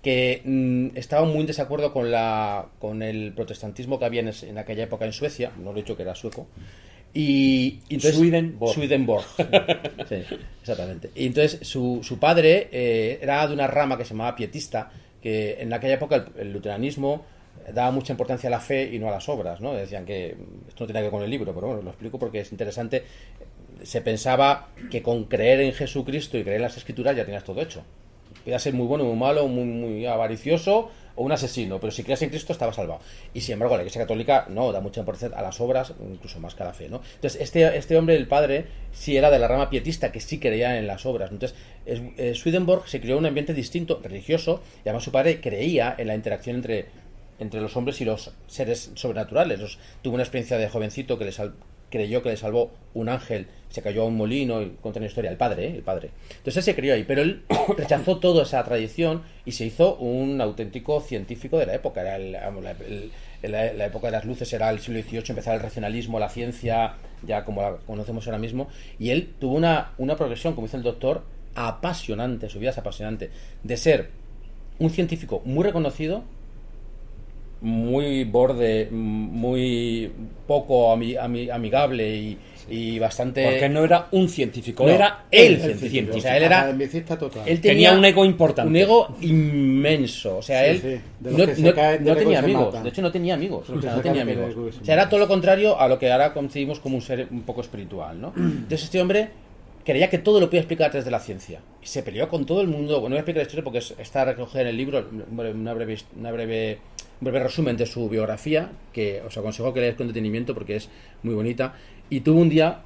que estaba muy en desacuerdo con el protestantismo que había en aquella época en Suecia, no lo he dicho que era sueco, y entonces Swedenborg. Sí, exactamente. Y entonces su padre era de una rama que se llamaba pietista, que en aquella época el luteranismo daba mucha importancia a la fe y no a las obras, ¿no? Decían que esto no tiene que ver con el libro, pero bueno, lo explico porque es interesante. Se pensaba que con creer en Jesucristo y creer en las Escrituras ya tenías todo hecho. Podías ser muy bueno, muy malo, muy avaricioso o un asesino, pero si creías en Cristo estaba salvado. Y sin embargo la Iglesia Católica no, da mucha importancia a las obras, incluso más que a la fe, ¿no? Entonces este hombre, el padre, sí era de la rama pietista, que sí creía en las obras. Entonces Swedenborg se creó un ambiente distinto, religioso, y además su padre creía en la interacción entre los hombres y los seres sobrenaturales. Tuvo una experiencia de jovencito que creyó que le salvó un ángel, se cayó a un molino y cuenta una historia, el padre. Entonces él se crió ahí, pero él rechazó toda esa tradición y se hizo un auténtico científico de la época. Era la época de las luces, era el siglo XVIII, empezaba el racionalismo, la ciencia, ya como la conocemos ahora mismo, y él tuvo una progresión, como dice el doctor, apasionante, su vida es apasionante, de ser un científico muy reconocido, muy borde, muy poco amigable y bastante... Porque no era un científico, No, era el el científico. científico. O sea, él era... Academicista total. Él Tenía un ego importante. Un ego inmenso. O sea, Sí, él sí, de los no, que se no- caen no del ego y tenía se amigos. matan. De hecho, no tenía amigos. Los O que sea, se no tenía caen del amigos. ego y se O sea, era matan. todo lo contrario a lo que ahora concebimos como un ser un poco espiritual, ¿no? Entonces este hombre creía que todo lo podía explicar a través de la ciencia. Y se peleó con todo el mundo. Bueno, no voy a explicar la historia porque está recogida en el libro, un breve resumen de su biografía, que os aconsejo que leáis con detenimiento porque es muy bonita. Y tuvo un día,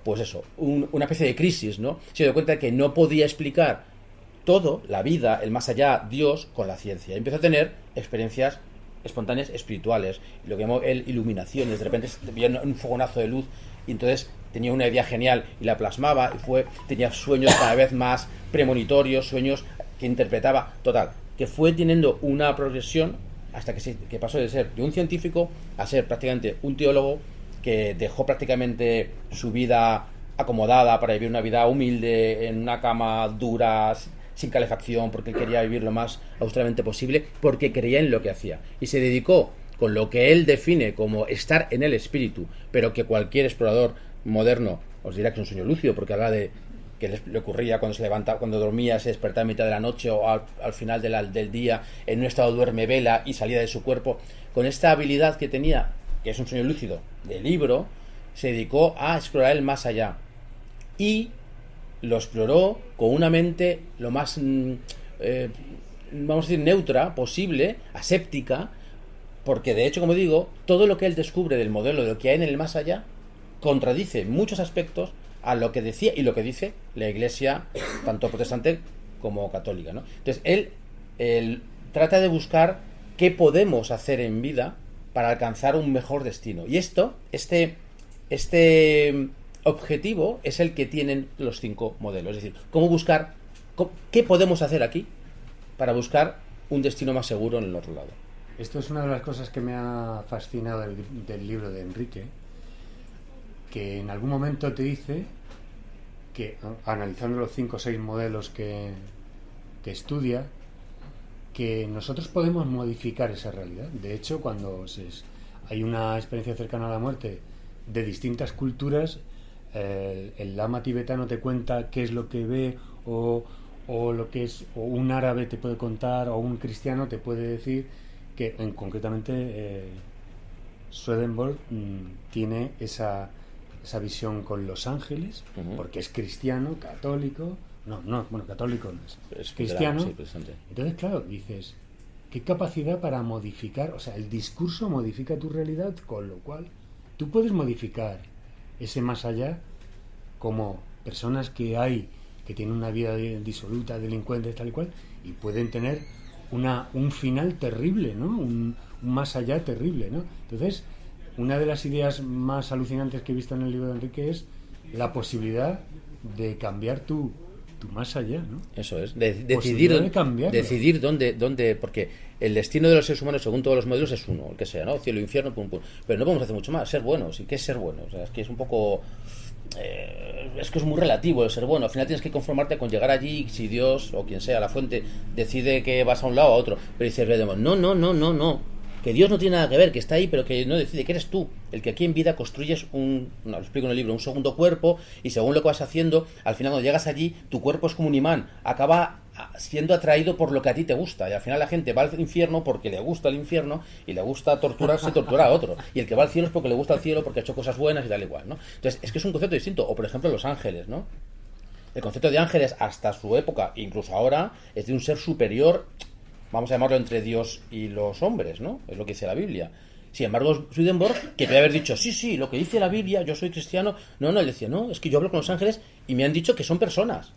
pues eso, una especie de crisis, ¿no? Se dio cuenta de que no podía explicar todo, la vida, el más allá, Dios, con la ciencia. Y empezó a tener experiencias espontáneas espirituales, lo que llamó él iluminaciones. De repente veía un fogonazo de luz y entonces tenía una idea genial y la plasmaba y tenía sueños cada vez más premonitorios, sueños que interpretaba, total, que fue teniendo una progresión hasta que pasó de ser de un científico a ser prácticamente un teólogo que dejó prácticamente su vida acomodada para vivir una vida humilde en una cama dura, sin calefacción, porque quería vivir lo más austeramente posible, porque creía en lo que hacía y se dedicó con lo que él define como estar en el espíritu, pero que cualquier explorador moderno os dirá que es un sueño lúcido, porque habla de que le ocurría cuando se levantaba, cuando dormía, se despertaba a mitad de la noche o al final del día en un estado duerme vela y salía de su cuerpo. Con esta habilidad que tenía, que es un sueño lúcido de libro, se dedicó a explorar el más allá y lo exploró con una mente lo más vamos a decir neutra posible, aséptica, porque de hecho, como digo, todo lo que él descubre del modelo de lo que hay en el más allá contradice en muchos aspectos a lo que decía y lo que dice la Iglesia, tanto protestante como católica, ¿no? Entonces él trata de buscar qué podemos hacer en vida para alcanzar un mejor destino. Y este objetivo es el que tienen los 5 modelos. Es decir, qué podemos hacer aquí para buscar un destino más seguro en el otro lado. Esto es una de las cosas que me ha fascinado del libro de Enrique, que en algún momento te dice que, analizando los 5 o 6 modelos que estudia, que nosotros podemos modificar esa realidad. De hecho, cuando hay una experiencia cercana a la muerte de distintas culturas, el lama tibetano te cuenta qué es lo que ve o o lo que es, o un árabe te puede contar, o un cristiano te puede decir que concretamente Swedenborg tiene esa visión con los ángeles, porque es cristiano, católico, bueno, católico no es cristiano. Sí, entonces, claro, dices, qué capacidad para modificar, o sea, el discurso modifica tu realidad, con lo cual tú puedes modificar ese más allá, como personas que tienen una vida disoluta, delincuentes, tal y cual, y pueden tener un final terrible, ¿no? Un más allá terrible, ¿no? Entonces, una de las ideas más alucinantes que he visto en el libro de Enrique es la posibilidad de cambiar tu más allá, ¿no? Eso es, decidir dónde, porque el destino de los seres humanos, según todos los modelos, es uno, el que sea, ¿no? Cielo, infierno, pum, pum. Pero no podemos hacer mucho más, ser buenos. ¿Y qué es ser bueno? O sea, es que es un poco... es que es muy relativo el ser bueno. Al final tienes que conformarte con llegar allí, si Dios o quien sea, la fuente, decide que vas a un lado o a otro. Pero dices, no. Que Dios no tiene nada que ver, que está ahí, pero que no decide, que eres tú, el que aquí en vida construyes lo explico en el libro, un segundo cuerpo, y según lo que vas haciendo, al final cuando llegas allí, tu cuerpo es como un imán, acaba siendo atraído por lo que a ti te gusta, y al final la gente va al infierno porque le gusta el infierno, y le gusta torturarse, tortura a otro, y el que va al cielo es porque le gusta el cielo, porque ha hecho cosas buenas y tal igual, ¿no? Entonces, es que es un concepto distinto. O por ejemplo los ángeles, ¿no? El concepto de ángeles hasta su época, incluso ahora, es de un ser superior, vamos a llamarlo, entre Dios y los hombres, ¿no? Es lo que dice la Biblia. Sin embargo, Swedenborg, que puede haber dicho, sí, lo que dice la Biblia, yo soy cristiano. No, él decía, no, es que yo hablo con los ángeles y me han dicho que son personas.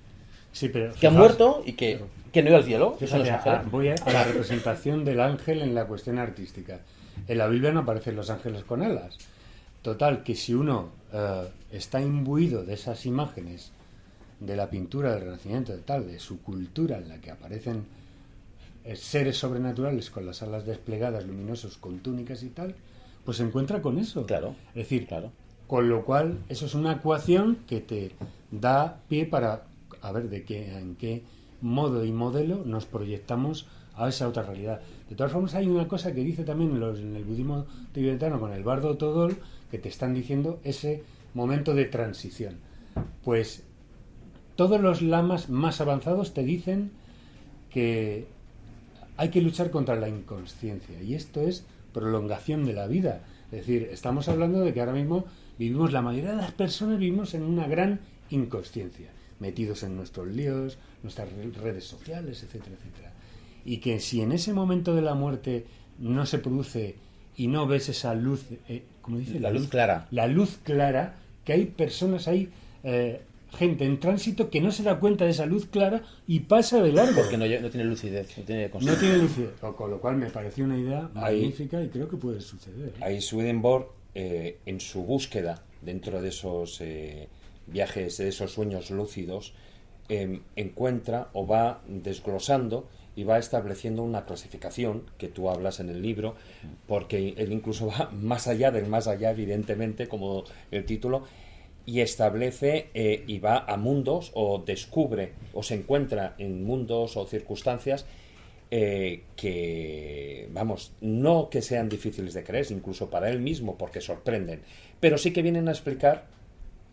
Sí, pero que han muerto y que no iba al cielo. Fíjate, voy a la representación del ángel en la cuestión artística. En la Biblia no aparecen los ángeles con alas. Total, que si uno está imbuido de esas imágenes de la pintura del Renacimiento, de su cultura en la que aparecen seres sobrenaturales con las alas desplegadas, luminosos, con túnicas y tal, pues se encuentra con eso. Claro. Es decir, con lo cual, eso es una ecuación que te da pie para a ver en qué modo y modelo nos proyectamos a esa otra realidad. De todas formas, hay una cosa que dice también en el budismo tibetano con el bardo Todol, que te están diciendo ese momento de transición. Pues todos los lamas más avanzados te dicen que hay que luchar contra la inconsciencia, y esto es prolongación de la vida. Es decir, estamos hablando de que ahora mismo la mayoría de las personas vivimos en una gran inconsciencia, metidos en nuestros líos, nuestras redes sociales, etcétera, etcétera. Y que si en ese momento de la muerte no se produce y no ves esa luz, ¿cómo dice? La luz clara. La luz clara, que hay personas ahí, gente en tránsito que no se da cuenta de esa luz clara y pasa de largo. Porque no tiene lucidez, no tiene conciencia. No tiene lucidez, con lo cual me pareció una idea magnífica y creo que puede suceder. Ahí Swedenborg, en su búsqueda dentro de esos viajes, de esos sueños lúcidos, encuentra o va desglosando y va estableciendo una clasificación que tú hablas en el libro, porque él incluso va más allá del más allá, evidentemente, como el título, y establece y va a mundos o descubre o se encuentra en mundos o circunstancias que, vamos, no que sean difíciles de creer, incluso para él mismo, porque sorprenden, pero sí que vienen a explicar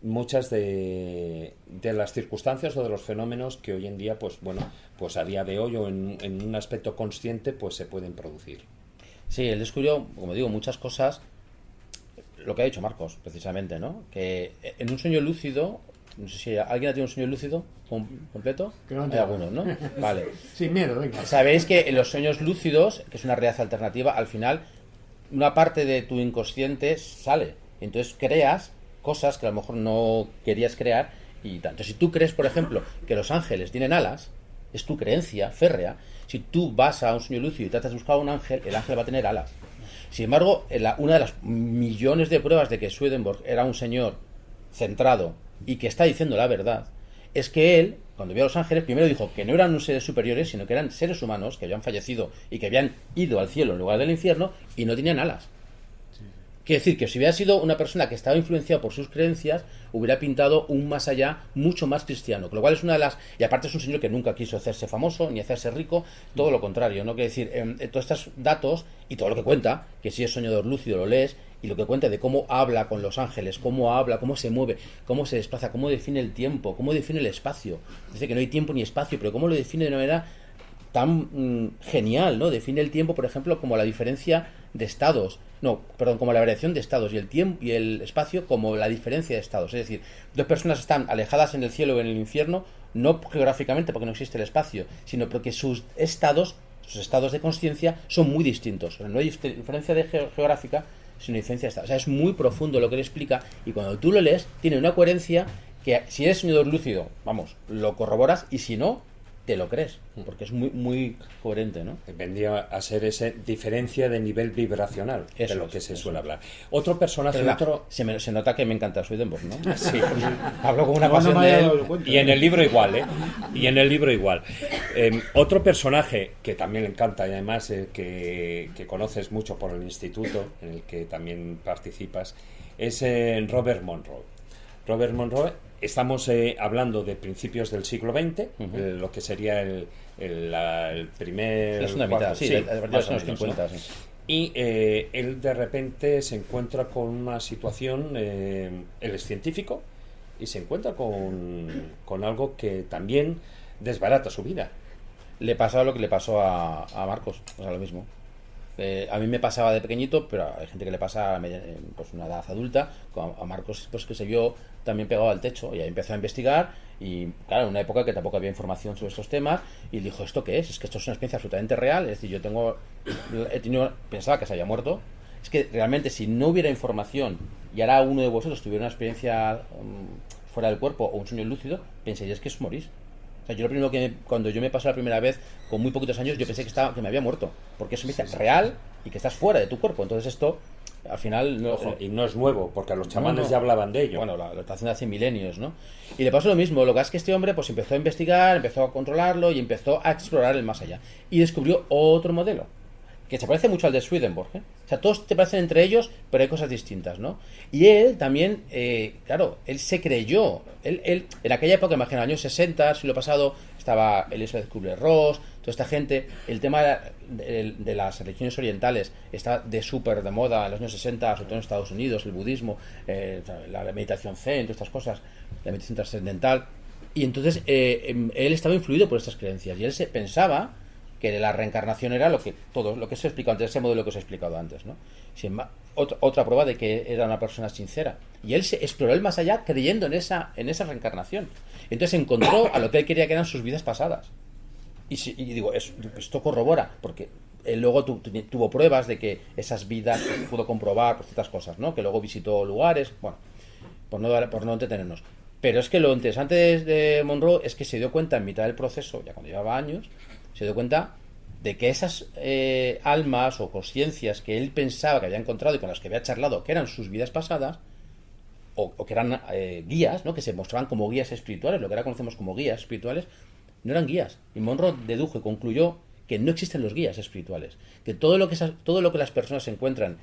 muchas de las circunstancias o de los fenómenos que hoy en día, pues bueno, pues a día de hoy o en un aspecto consciente, pues se pueden producir. Sí, él descubrió, como digo, muchas cosas. Lo que ha dicho Marcos, precisamente, ¿no? Que en un sueño lúcido, no sé si alguien ha tenido un sueño lúcido completo. Hay algunos, ¿no? Vale. Sin miedo, venga. Sabéis que en los sueños lúcidos, que es una realidad alternativa, al final una parte de tu inconsciente sale. Entonces creas cosas que a lo mejor no querías crear y tanto. Si tú crees, por ejemplo, que los ángeles tienen alas, es tu creencia férrea. Si tú vas a un sueño lúcido y tratas de buscar a un ángel, el ángel va a tener alas. Sin embargo, una de las millones de pruebas de que Swedenborg era un señor centrado y que está diciendo la verdad, es que él, cuando vio a los ángeles, primero dijo que no eran seres superiores, sino que eran seres humanos que habían fallecido y que habían ido al cielo en lugar del infierno y no tenían alas. Quiere decir que si hubiera sido una persona que estaba influenciada por sus creencias, hubiera pintado un más allá mucho más cristiano, con lo cual es una de las... Y aparte es un señor que nunca quiso hacerse famoso ni hacerse rico, todo lo contrario, ¿no? Quiere decir, todos estos datos y todo lo que cuenta, que si es soñador lúcido lo lees, y lo que cuenta de cómo habla con los ángeles, cómo habla, cómo se mueve, cómo se desplaza, cómo define el tiempo, cómo define el espacio. Dice que no hay tiempo ni espacio, pero cómo lo define de una manera tan genial, ¿no? Define el tiempo, por ejemplo, como la diferencia de estados. No, perdón, como la variación de estados, y el tiempo y el espacio como la diferencia de estados. Es decir, dos personas están alejadas en el cielo o en el infierno, no geográficamente porque no existe el espacio, sino porque sus estados de conciencia son muy distintos. No hay diferencia geográfica, sino diferencia de estados. O sea, es muy profundo lo que le explica, y cuando tú lo lees, tiene una coherencia que, si eres soñador lúcido, vamos, lo corroboras, y si no, te lo crees, porque es muy, muy coherente, ¿no? Vendría a ser esa diferencia de nivel vibracional, eso de lo que es, se eso suele hablar. Otro personaje... Se nota que me encanta Swedenborg, ¿no? Sí. Hablo con una pasión de él. Y en el libro igual, ¿eh? Y en el libro igual. Otro personaje que también le encanta, y además que conoces mucho por el instituto, en el que también participas, es Robert Monroe. Robert Monroe, estamos hablando de principios del siglo XX, lo que sería el primer... La segunda mitad, sí, de los años 50, ¿no? Sí. Y él de repente se encuentra con una situación, él es científico, y se encuentra con algo que también desbarata su vida. Le pasaba lo que le pasó a Marcos, o sea, lo mismo. A mí me pasaba de pequeñito, pero hay gente que le pasa pues una edad adulta. A Marcos, pues que se vio también pegado al techo, y ahí empezó a investigar, y claro, en una época que tampoco había información sobre estos temas, y dijo, ¿esto qué es? Es que esto es una experiencia absolutamente real. Es decir, pensaba que se había muerto. Es que realmente, si no hubiera información y ahora uno de vosotros tuviera una experiencia fuera del cuerpo o un sueño lúcido, pensaríais que os morís. O sea, yo lo primero cuando yo me pasó la primera vez con muy poquitos años, yo pensé que me había muerto, porque eso me dice real y que estás fuera de tu cuerpo. Entonces esto, al final... Y no es nuevo, porque los chamanes ya hablaban de ello. Bueno, lo está haciendo hace milenios, ¿no? Y le pasó lo mismo. Lo que es que este hombre pues empezó a investigar, empezó a controlarlo y empezó a explorar el más allá. Y descubrió otro modelo, que se parece mucho al de Swedenborg, ¿eh? O sea, todos te parecen entre ellos, pero hay cosas distintas, ¿no? Y él también, claro, él se creyó. Él en aquella época, imagino, en los años 60, siglo pasado, estaba Elizabeth Kubler-Ross, toda esta gente. El tema de las religiones orientales está de súper de moda en los años 60, sobre todo en Estados Unidos, el budismo, la meditación zen, todas estas cosas, la meditación trascendental. Y entonces él estaba influido por estas creencias, y él se pensaba que la reencarnación era lo que se ha explicado antes, ese modelo que os he explicado antes, ¿no? Otra prueba de que era una persona sincera. Y él se exploró el más allá creyendo en esa reencarnación. Entonces encontró a lo que él quería que eran sus vidas pasadas. Y digo, esto corrobora, porque él luego tuvo pruebas de que esas vidas pudo comprobar por ciertas cosas, ¿no? Que luego visitó lugares, bueno, por no entretenernos. Pero es que lo interesante de Monroe es que se dio cuenta en mitad del proceso, ya cuando llevaba años, se dio cuenta de que esas almas o conciencias que él pensaba que había encontrado y con las que había charlado, que eran sus vidas pasadas, o que eran guías, ¿no? Que se mostraban como guías espirituales, lo que ahora conocemos como guías espirituales, no eran guías. Y Monroe dedujo y concluyó que no existen los guías espirituales, que todo lo que las personas encuentran,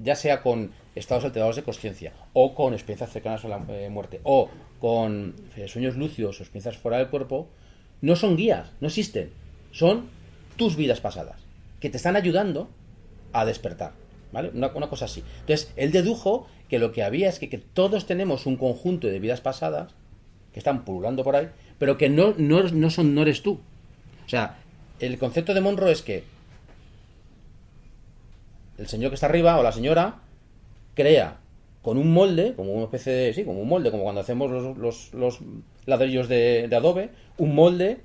ya sea con estados alterados de conciencia, o con experiencias cercanas a la muerte, o con sueños lúcidos o experiencias fuera del cuerpo, no son guías, no existen. Son tus vidas pasadas, que te están ayudando a despertar, ¿vale? Una cosa así. Entonces, él dedujo que lo que había es que todos tenemos un conjunto de vidas pasadas que están pululando por ahí, pero que no eres tú. O sea, el concepto de Monroe es que el señor que está arriba, o la señora, crea con un molde, como una especie de... Sí, como un molde, como cuando hacemos los ladrillos de adobe, un molde,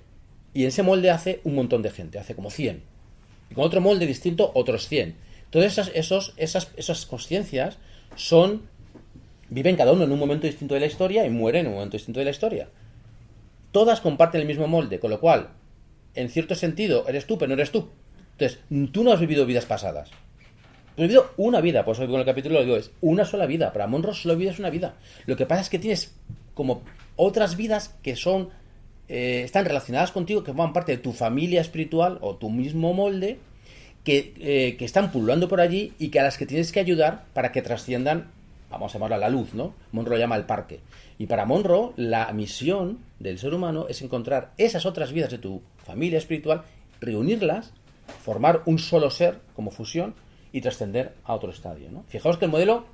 y en ese molde hace un montón de gente, hace como 100. Y con otro molde distinto, otros 100. Todas esas conciencias viven cada uno en un momento distinto de la historia y mueren en un momento distinto de la historia. Todas comparten el mismo molde, con lo cual, en cierto sentido, eres tú, pero no eres tú. Entonces, tú no has vivido vidas pasadas. Tú has vivido una vida, por eso con el capítulo lo digo, es una sola vida. Para Monroe solo vida es una vida. Lo que pasa es que tienes como otras vidas que están relacionadas contigo, que forman parte de tu familia espiritual o tu mismo molde, que están pululando por allí y que a las que tienes que ayudar para que trasciendan, vamos a llamarla la luz, ¿no? Monroe llama el parque. Y para Monroe, la misión del ser humano es encontrar esas otras vidas de tu familia espiritual, reunirlas, formar un solo ser como fusión y trascender a otro estadio, ¿no? Fijaos que el modelo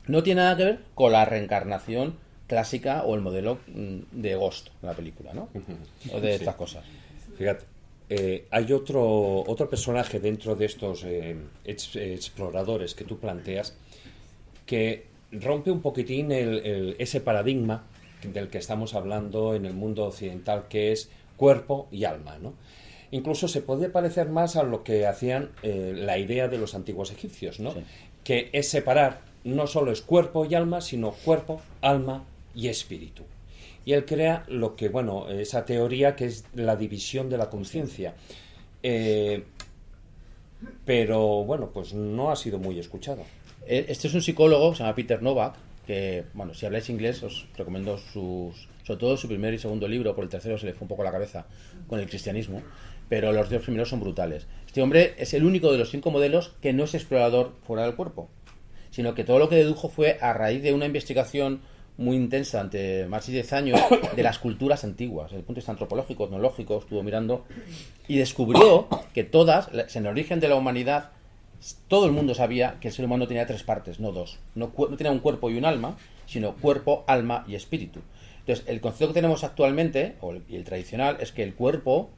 no tiene nada que ver con la reencarnación clásica o el modelo de Ghost, la película, ¿no? O de estas cosas. Fíjate, hay otro personaje dentro de estos exploradores que tú planteas que rompe un poquitín ese paradigma del que estamos hablando en el mundo occidental, que es cuerpo y alma, ¿no? Incluso se puede parecer más a lo que hacían la idea de los antiguos egipcios, ¿no? Sí. Que es separar, no solo es cuerpo y alma, sino cuerpo, alma y espíritu. Y él crea lo que, bueno, esa teoría que es la división de la conciencia. Pero, bueno, pues no ha sido muy escuchado. Este es un psicólogo, se llama Peter Novak, que, bueno, si habláis inglés os recomiendo sobre todo su primer y segundo libro, por el tercero se le fue un poco la cabeza con el cristianismo, pero los dos primeros son brutales. Este hombre es el único de los 5 modelos que no es explorador fuera del cuerpo, sino que todo lo que dedujo fue a raíz de una investigación muy intensa ante más de 10 años de las culturas antiguas, desde el punto de vista antropológico, etnológico, estuvo mirando y descubrió que todas, en el origen de la humanidad, todo el mundo sabía que el ser humano tenía 3 partes, no 2. No tenía un cuerpo y un alma, sino cuerpo, alma y espíritu. Entonces, el concepto que tenemos actualmente, y el tradicional, es que el cuerpo,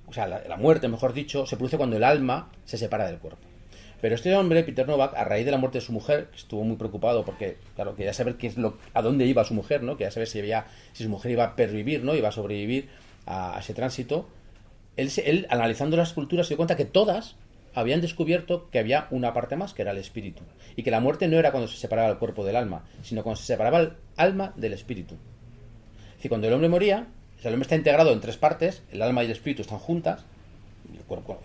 o sea, la muerte, mejor dicho, se produce cuando el alma se separa del cuerpo. Pero este hombre, Peter Novak, a raíz de la muerte de su mujer, que estuvo muy preocupado porque, claro, quería saber a dónde iba su mujer, ¿no? Quería saber si su mujer iba a pervivir, ¿no? Iba a sobrevivir a ese tránsito. Él, analizando las culturas, se dio cuenta que todas habían descubierto que había una parte más, que era el espíritu. Y que la muerte no era cuando se separaba el cuerpo del alma, sino cuando se separaba el alma del espíritu. Es decir, cuando el hombre moría, o sea, el hombre está integrado en 3 partes, el alma y el espíritu están juntas,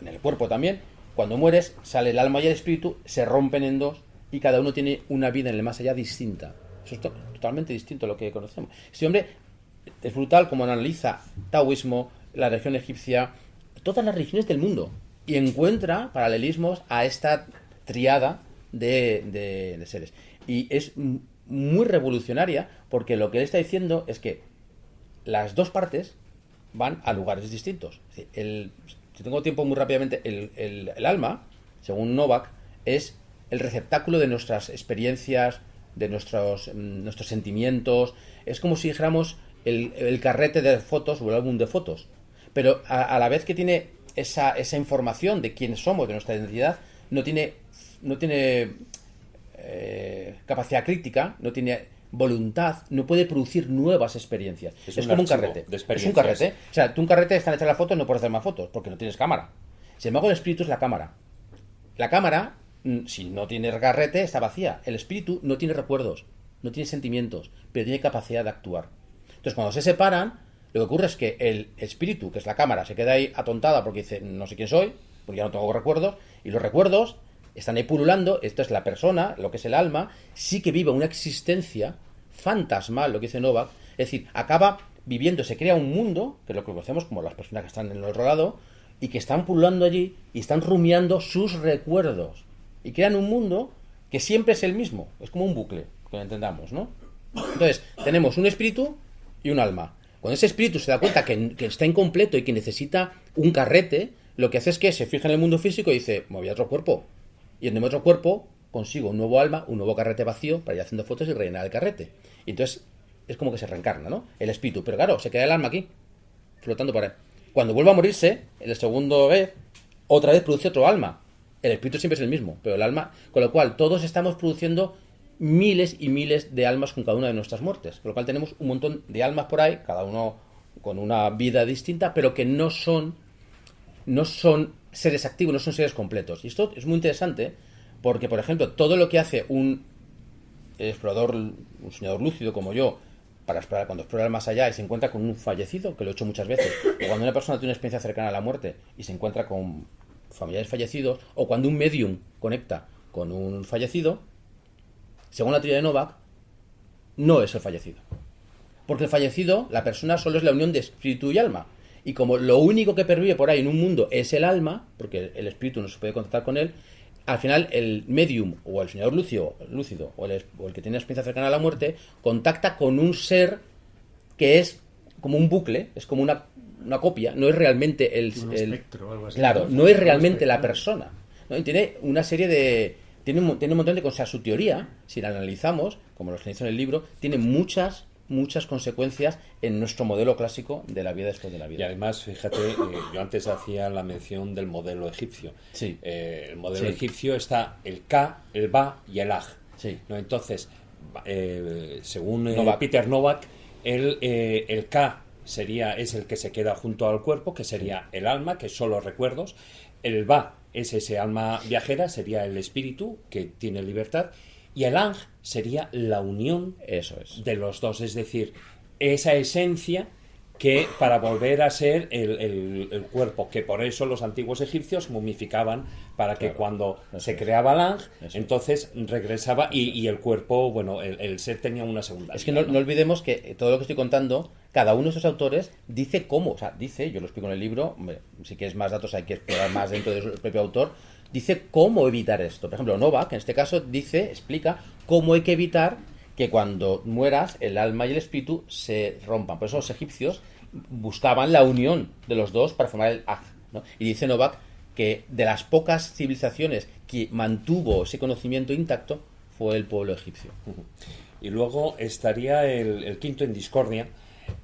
en el cuerpo también. Cuando mueres, sale el alma y el espíritu, se rompen en 2 y cada uno tiene una vida en el más allá distinta. Eso es totalmente distinto a lo que conocemos. Este hombre es brutal como analiza taoísmo, la religión egipcia, todas las religiones del mundo, y encuentra paralelismos a esta triada de seres. Y es muy revolucionaria porque lo que él está diciendo es que las 2 partes van a lugares distintos. Es decir, si tengo tiempo, muy rápidamente, el alma, según Novak, es el receptáculo de nuestras experiencias, de nuestros sentimientos. Es como si dijéramos el carrete de fotos o el álbum de fotos. Pero a la vez que tiene esa información de quiénes somos, de nuestra identidad, no tiene capacidad crítica, no tiene voluntad, no puede producir nuevas experiencias. Es como un carrete. Es un carrete. O sea, tú un carrete están hechas las fotos, no puedes hacer más fotos porque no tienes cámara. Sin embargo, el espíritu es la cámara. La cámara, si no tiene carrete, está vacía. El espíritu no tiene recuerdos, no tiene sentimientos, pero tiene capacidad de actuar. Entonces, cuando se separan, lo que ocurre es que el espíritu, que es la cámara, se queda ahí atontada porque dice, no sé quién soy, porque ya no tengo recuerdos, y los recuerdos están ahí pululando. Esto es la persona, lo que es el alma, sí que vive una existencia fantasmal, lo que dice Novak, es decir, acaba viviendo, se crea un mundo, que es lo que conocemos como las personas que están en el otro lado, y que están pululando allí y están rumiando sus recuerdos, y crean un mundo que siempre es el mismo, es como un bucle, que lo entendamos, ¿no? Entonces, tenemos un espíritu y un alma. Cuando ese espíritu se da cuenta que está incompleto y que necesita un carrete, lo que hace es que se fija en el mundo físico y dice, me voy a otro cuerpo. Y en otro cuerpo consigo un nuevo alma, un nuevo carrete vacío para ir haciendo fotos y rellenar el carrete. Y entonces es como que se reencarna, ¿no? El espíritu. Pero claro, se queda el alma aquí, flotando por ahí. Cuando vuelve a morirse, en el segundo vez, otra vez produce otro alma. El espíritu siempre es el mismo, pero el alma... Con lo cual, todos estamos produciendo miles y miles de almas con cada una de nuestras muertes. Con lo cual tenemos un montón de almas por ahí, cada uno con una vida distinta, pero que no son seres activos, no son seres completos. Y esto es muy interesante porque, por ejemplo, todo lo que hace un explorador, un soñador lúcido como yo, cuando explora el más allá y se encuentra con un fallecido, que lo he hecho muchas veces, o cuando una persona tiene una experiencia cercana a la muerte y se encuentra con familiares fallecidos, o cuando un medium conecta con un fallecido, según la teoría de Novak, no es el fallecido. Porque el fallecido, la persona, solo es la unión de espíritu y alma. Y como lo único que pervive por ahí en un mundo es el alma, porque el espíritu no se puede contactar con él, al final el medium o el soñador lúcido o el que tiene experiencia cercana a la muerte contacta con un ser que es como un bucle, es como una copia, no es realmente un espectro o algo así. Claro, no es realmente la persona. ¿no? Y tiene una serie de... Tiene un montón de cosas. Su teoría, si la analizamos, como lo analizo en el libro, tiene muchas consecuencias en nuestro modelo clásico de la vida después de la Y vida. además, fíjate, yo antes hacía la mención del modelo egipcio. Sí. El modelo Sí. egipcio está el Ka, el Ba y el Aj. Sí. ¿No? Entonces, según Novak. Peter Novak, el Ka es el que se queda junto al cuerpo, que sería el alma, que son los recuerdos. El Ba es ese alma viajera, sería el espíritu, que tiene libertad. Y el Aj sería la unión Eso es. de los dos, es decir, esa esencia que para volver a ser el cuerpo, que por eso los antiguos egipcios momificaban para que Claro, cuando eso se es. creaba el Aj, Eso es. entonces regresaba y el cuerpo, bueno, el ser tenía una segunda Es que vida, no olvidemos que todo lo que estoy contando, cada uno de estos autores dice cómo, o sea, dice, yo lo explico en el libro, hombre, si quieres más datos hay que explorar más dentro del propio autor, dice cómo evitar esto. Por ejemplo, Novak, en este caso, explica cómo hay que evitar que cuando mueras el alma y el espíritu se rompan. Por eso los egipcios buscaban la unión de los dos para formar el Aj, ¿no? Y dice Novak que de las pocas civilizaciones que mantuvo ese conocimiento intacto fue el pueblo egipcio. Y luego estaría el quinto en discordia,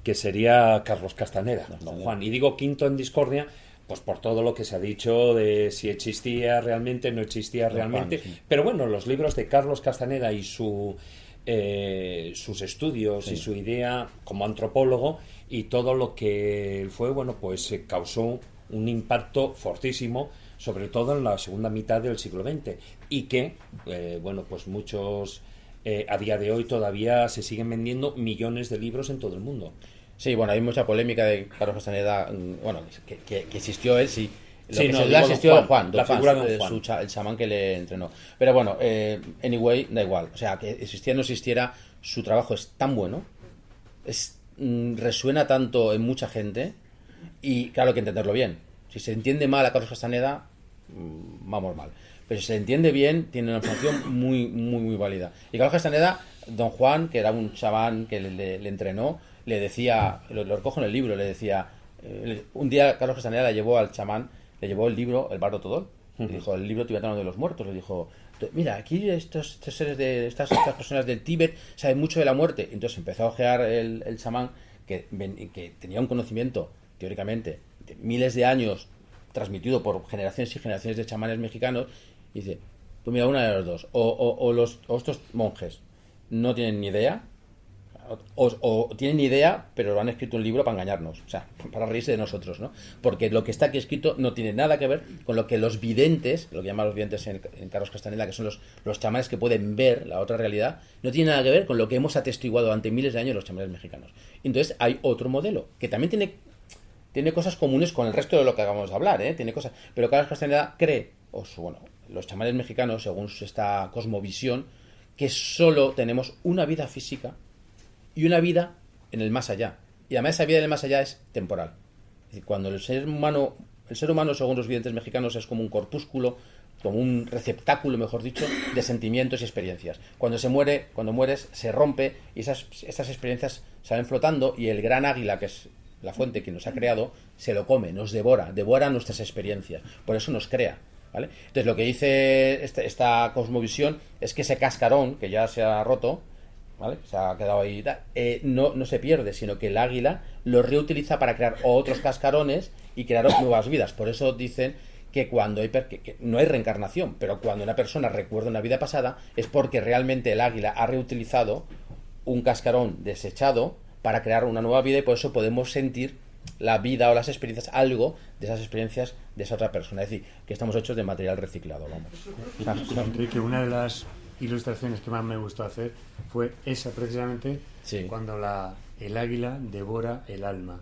que sería Carlos Castaneda, don Juan. Y digo quinto en discordia, pues por todo lo que se ha dicho de si existía realmente, no existía Don Juan, realmente. sí. Pero bueno, los libros de Carlos Castaneda y sus estudios y su idea como antropólogo y todo lo que él fue, bueno, pues causó un impacto fortísimo, sobre todo en la segunda mitad del siglo XX. Y que, bueno, pues muchos... a día de hoy todavía se siguen vendiendo millones de libros en todo el mundo. Sí, bueno, hay mucha polémica de Carlos Castaneda, bueno, que existió él, sí. Lo Sí, que no, se digo le asistió don Don Juan, la figura de don el Juan. el chamán que le entrenó. Pero bueno, anyway, da igual. O sea, que existiera o no existiera, su trabajo es tan bueno, resuena tanto en mucha gente, y claro, hay que entenderlo bien. Si se entiende mal a Carlos Castaneda, vamos mal. Pero si se entiende bien, tiene una información muy, muy, muy válida. Y Carlos Castaneda, don Juan, que era un chamán que le entrenó, le decía, lo recojo en el libro, le decía, un día Carlos Castaneda le llevó al chamán, le llevó el libro, el Bardo Todol, le dijo, el libro tibetano de los muertos, le dijo, mira, aquí estos seres de estas personas del Tíbet saben mucho de la muerte. Entonces empezó a ojear el chamán, que tenía un conocimiento, teóricamente, de miles de años, transmitido por generaciones y generaciones de chamanes mexicanos, y dice, pues mira, una de las dos, o estos monjes no tienen ni idea, o tienen idea, pero lo han escrito en un libro para engañarnos, o sea, para reírse de nosotros, ¿no? Porque lo que está aquí escrito no tiene nada que ver con lo que los videntes, lo que llaman los videntes en Carlos Castaneda, que son los chamanes que pueden ver la otra realidad, no tiene nada que ver con lo que hemos atestiguado durante miles de años los chamanes mexicanos. Entonces hay otro modelo, que también tiene cosas comunes con el resto de lo que acabamos de hablar, tiene cosas, pero Carlos Castaneda cree, los chamanes mexicanos, según esta cosmovisión, que solo tenemos una vida física y una vida en el más allá. Y además esa vida en el más allá es temporal. Es decir, cuando el ser humano, según los videntes mexicanos, es como un corpúsculo, como un receptáculo, mejor dicho, de sentimientos y experiencias. Cuando mueres, se rompe y esas experiencias salen flotando y el gran águila, que es la fuente que nos ha creado, se lo come, nos devora nuestras experiencias. Por eso nos crea, ¿vale? Entonces lo que dice esta cosmovisión es que ese cascarón, que ya se ha roto, ¿vale? Se ha quedado ahí, no se pierde, sino que el águila lo reutiliza para crear otros cascarones y crear nuevas vidas. Por eso dicen que cuando que no hay reencarnación, pero cuando una persona recuerda una vida pasada es porque realmente el águila ha reutilizado un cascarón desechado para crear una nueva vida, y por eso podemos sentir la vida o las experiencias, algo de esas experiencias de esa otra persona. Es decir, que estamos hechos de material reciclado, vamos. Enrique, una de las ilustraciones que más me gustó hacer fue esa precisamente, Sí. cuando el águila devora el alma,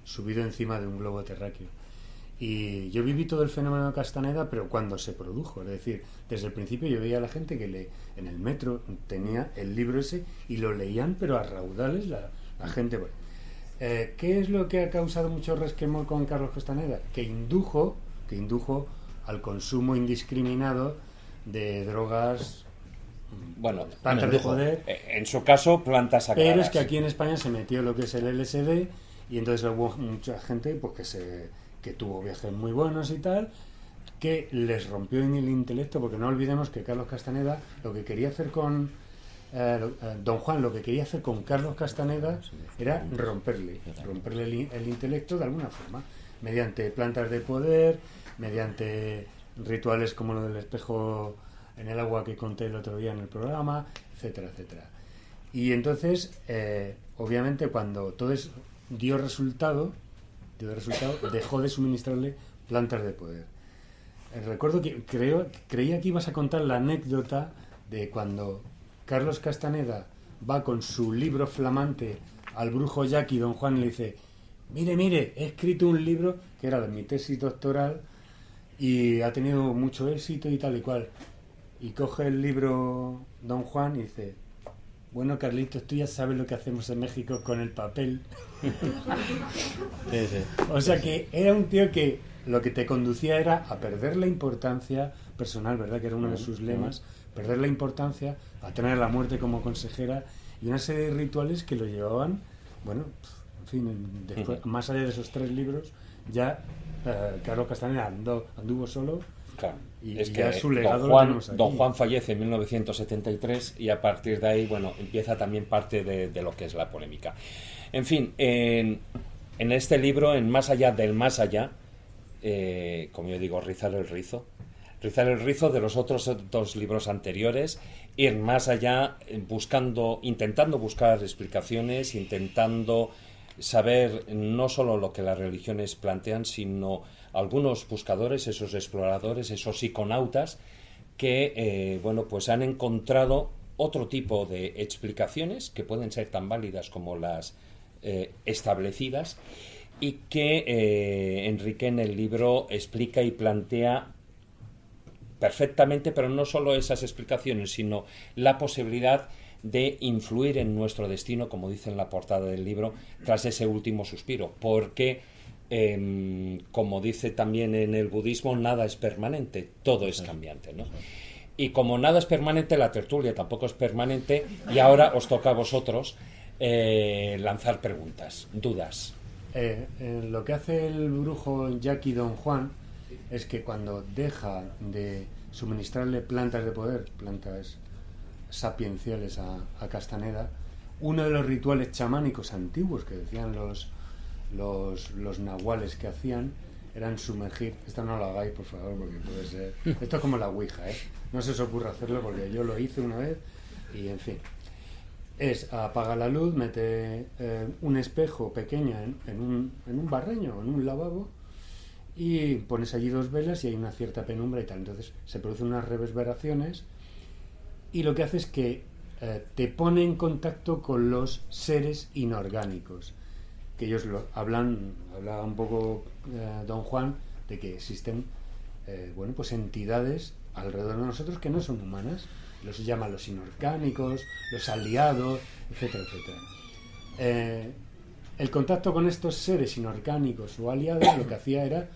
subido encima de un globo terráqueo. Y yo viví todo el fenómeno de Castaneda, pero cuando se produjo, es decir, desde el principio yo veía a la gente que en el metro tenía el libro ese y lo leían, pero a raudales la gente. Bueno. ¿Qué es lo que ha causado mucho resquemor con Carlos Castaneda? Que indujo al consumo indiscriminado de drogas, Bueno, plantas de poder. en su caso, plantas sagradas. Pero es que aquí en España se metió lo que es el LSD, y entonces hubo mucha gente pues que tuvo viajes muy buenos y tal, que les rompió en el intelecto, porque no olvidemos que Carlos Castaneda lo que quería hacer con Don Juan, lo que quería hacer con Carlos Castaneda era romperle el intelecto de alguna forma, mediante plantas de poder, mediante rituales como lo del espejo en el agua que conté el otro día en el programa, etcétera, etcétera. Y entonces, obviamente, cuando todo eso dio resultado, dejó de suministrarle plantas de poder. Recuerdo que creía que ibas a contar la anécdota de cuando Carlos Castaneda va con su libro flamante al brujo Jackie, Don Juan, y le dice: mire, he escrito un libro que era de mi tesis doctoral y ha tenido mucho éxito y tal y cual. Y coge el libro Don Juan y dice: bueno, Carlitos, tú ya sabes lo que hacemos en México con el papel. Sí, sí. O sea que era un tío que lo que te conducía era a perder la importancia personal, ¿verdad? Que era uno de sus lemas, perder la importancia, a tener la muerte como consejera y una serie de rituales que lo llevaban, bueno, en fin, después, más allá de esos 3 libros, ya Carlos Castaneda anduvo solo. Claro. Y Es ya que su legado Don lo Juan, tenemos aquí. Don Juan fallece en 1973 y a partir de ahí, bueno, empieza también parte de lo que es la polémica. En fin, en este libro, en Más allá del más allá, como yo digo, rizar el rizo de los otros 2 libros anteriores, ir más allá, intentando buscar explicaciones, intentando saber no solo lo que las religiones plantean, sino algunos buscadores, esos exploradores, esos psiconautas que bueno, pues han encontrado otro tipo de explicaciones que pueden ser tan válidas como las establecidas, y que Enrique en el libro explica y plantea perfectamente, pero no solo esas explicaciones, sino la posibilidad de influir en nuestro destino, como dice en la portada del libro, tras ese último suspiro, porque como dice también en el budismo, nada es permanente, todo es cambiante, ¿no? Y como nada es permanente, la tertulia tampoco es permanente, y ahora os toca a vosotros lanzar preguntas, dudas. Lo que hace el brujo Jackie Don Juan es que cuando deja de suministrarle plantas de poder, plantas sapienciales a Castaneda, uno de los rituales chamánicos antiguos que decían los nahuales que hacían eran sumergir. Esto no lo hagáis, por favor, porque puede ser... Esto es como la Ouija, no se os ocurra hacerlo, porque yo lo hice una vez y, en fin, es apaga la luz, mete un espejo pequeño en un barreño o en un lavabo y pones allí 2 velas y hay una cierta penumbra y tal. Entonces se producen unas reverberaciones y lo que hace es que te pone en contacto con los seres inorgánicos, que ellos hablaba un poco Don Juan de que existen bueno, pues entidades alrededor de nosotros que no son humanas, los llaman los inorgánicos, los aliados, etcétera, etcétera. El contacto con estos seres inorgánicos o aliados lo que hacía era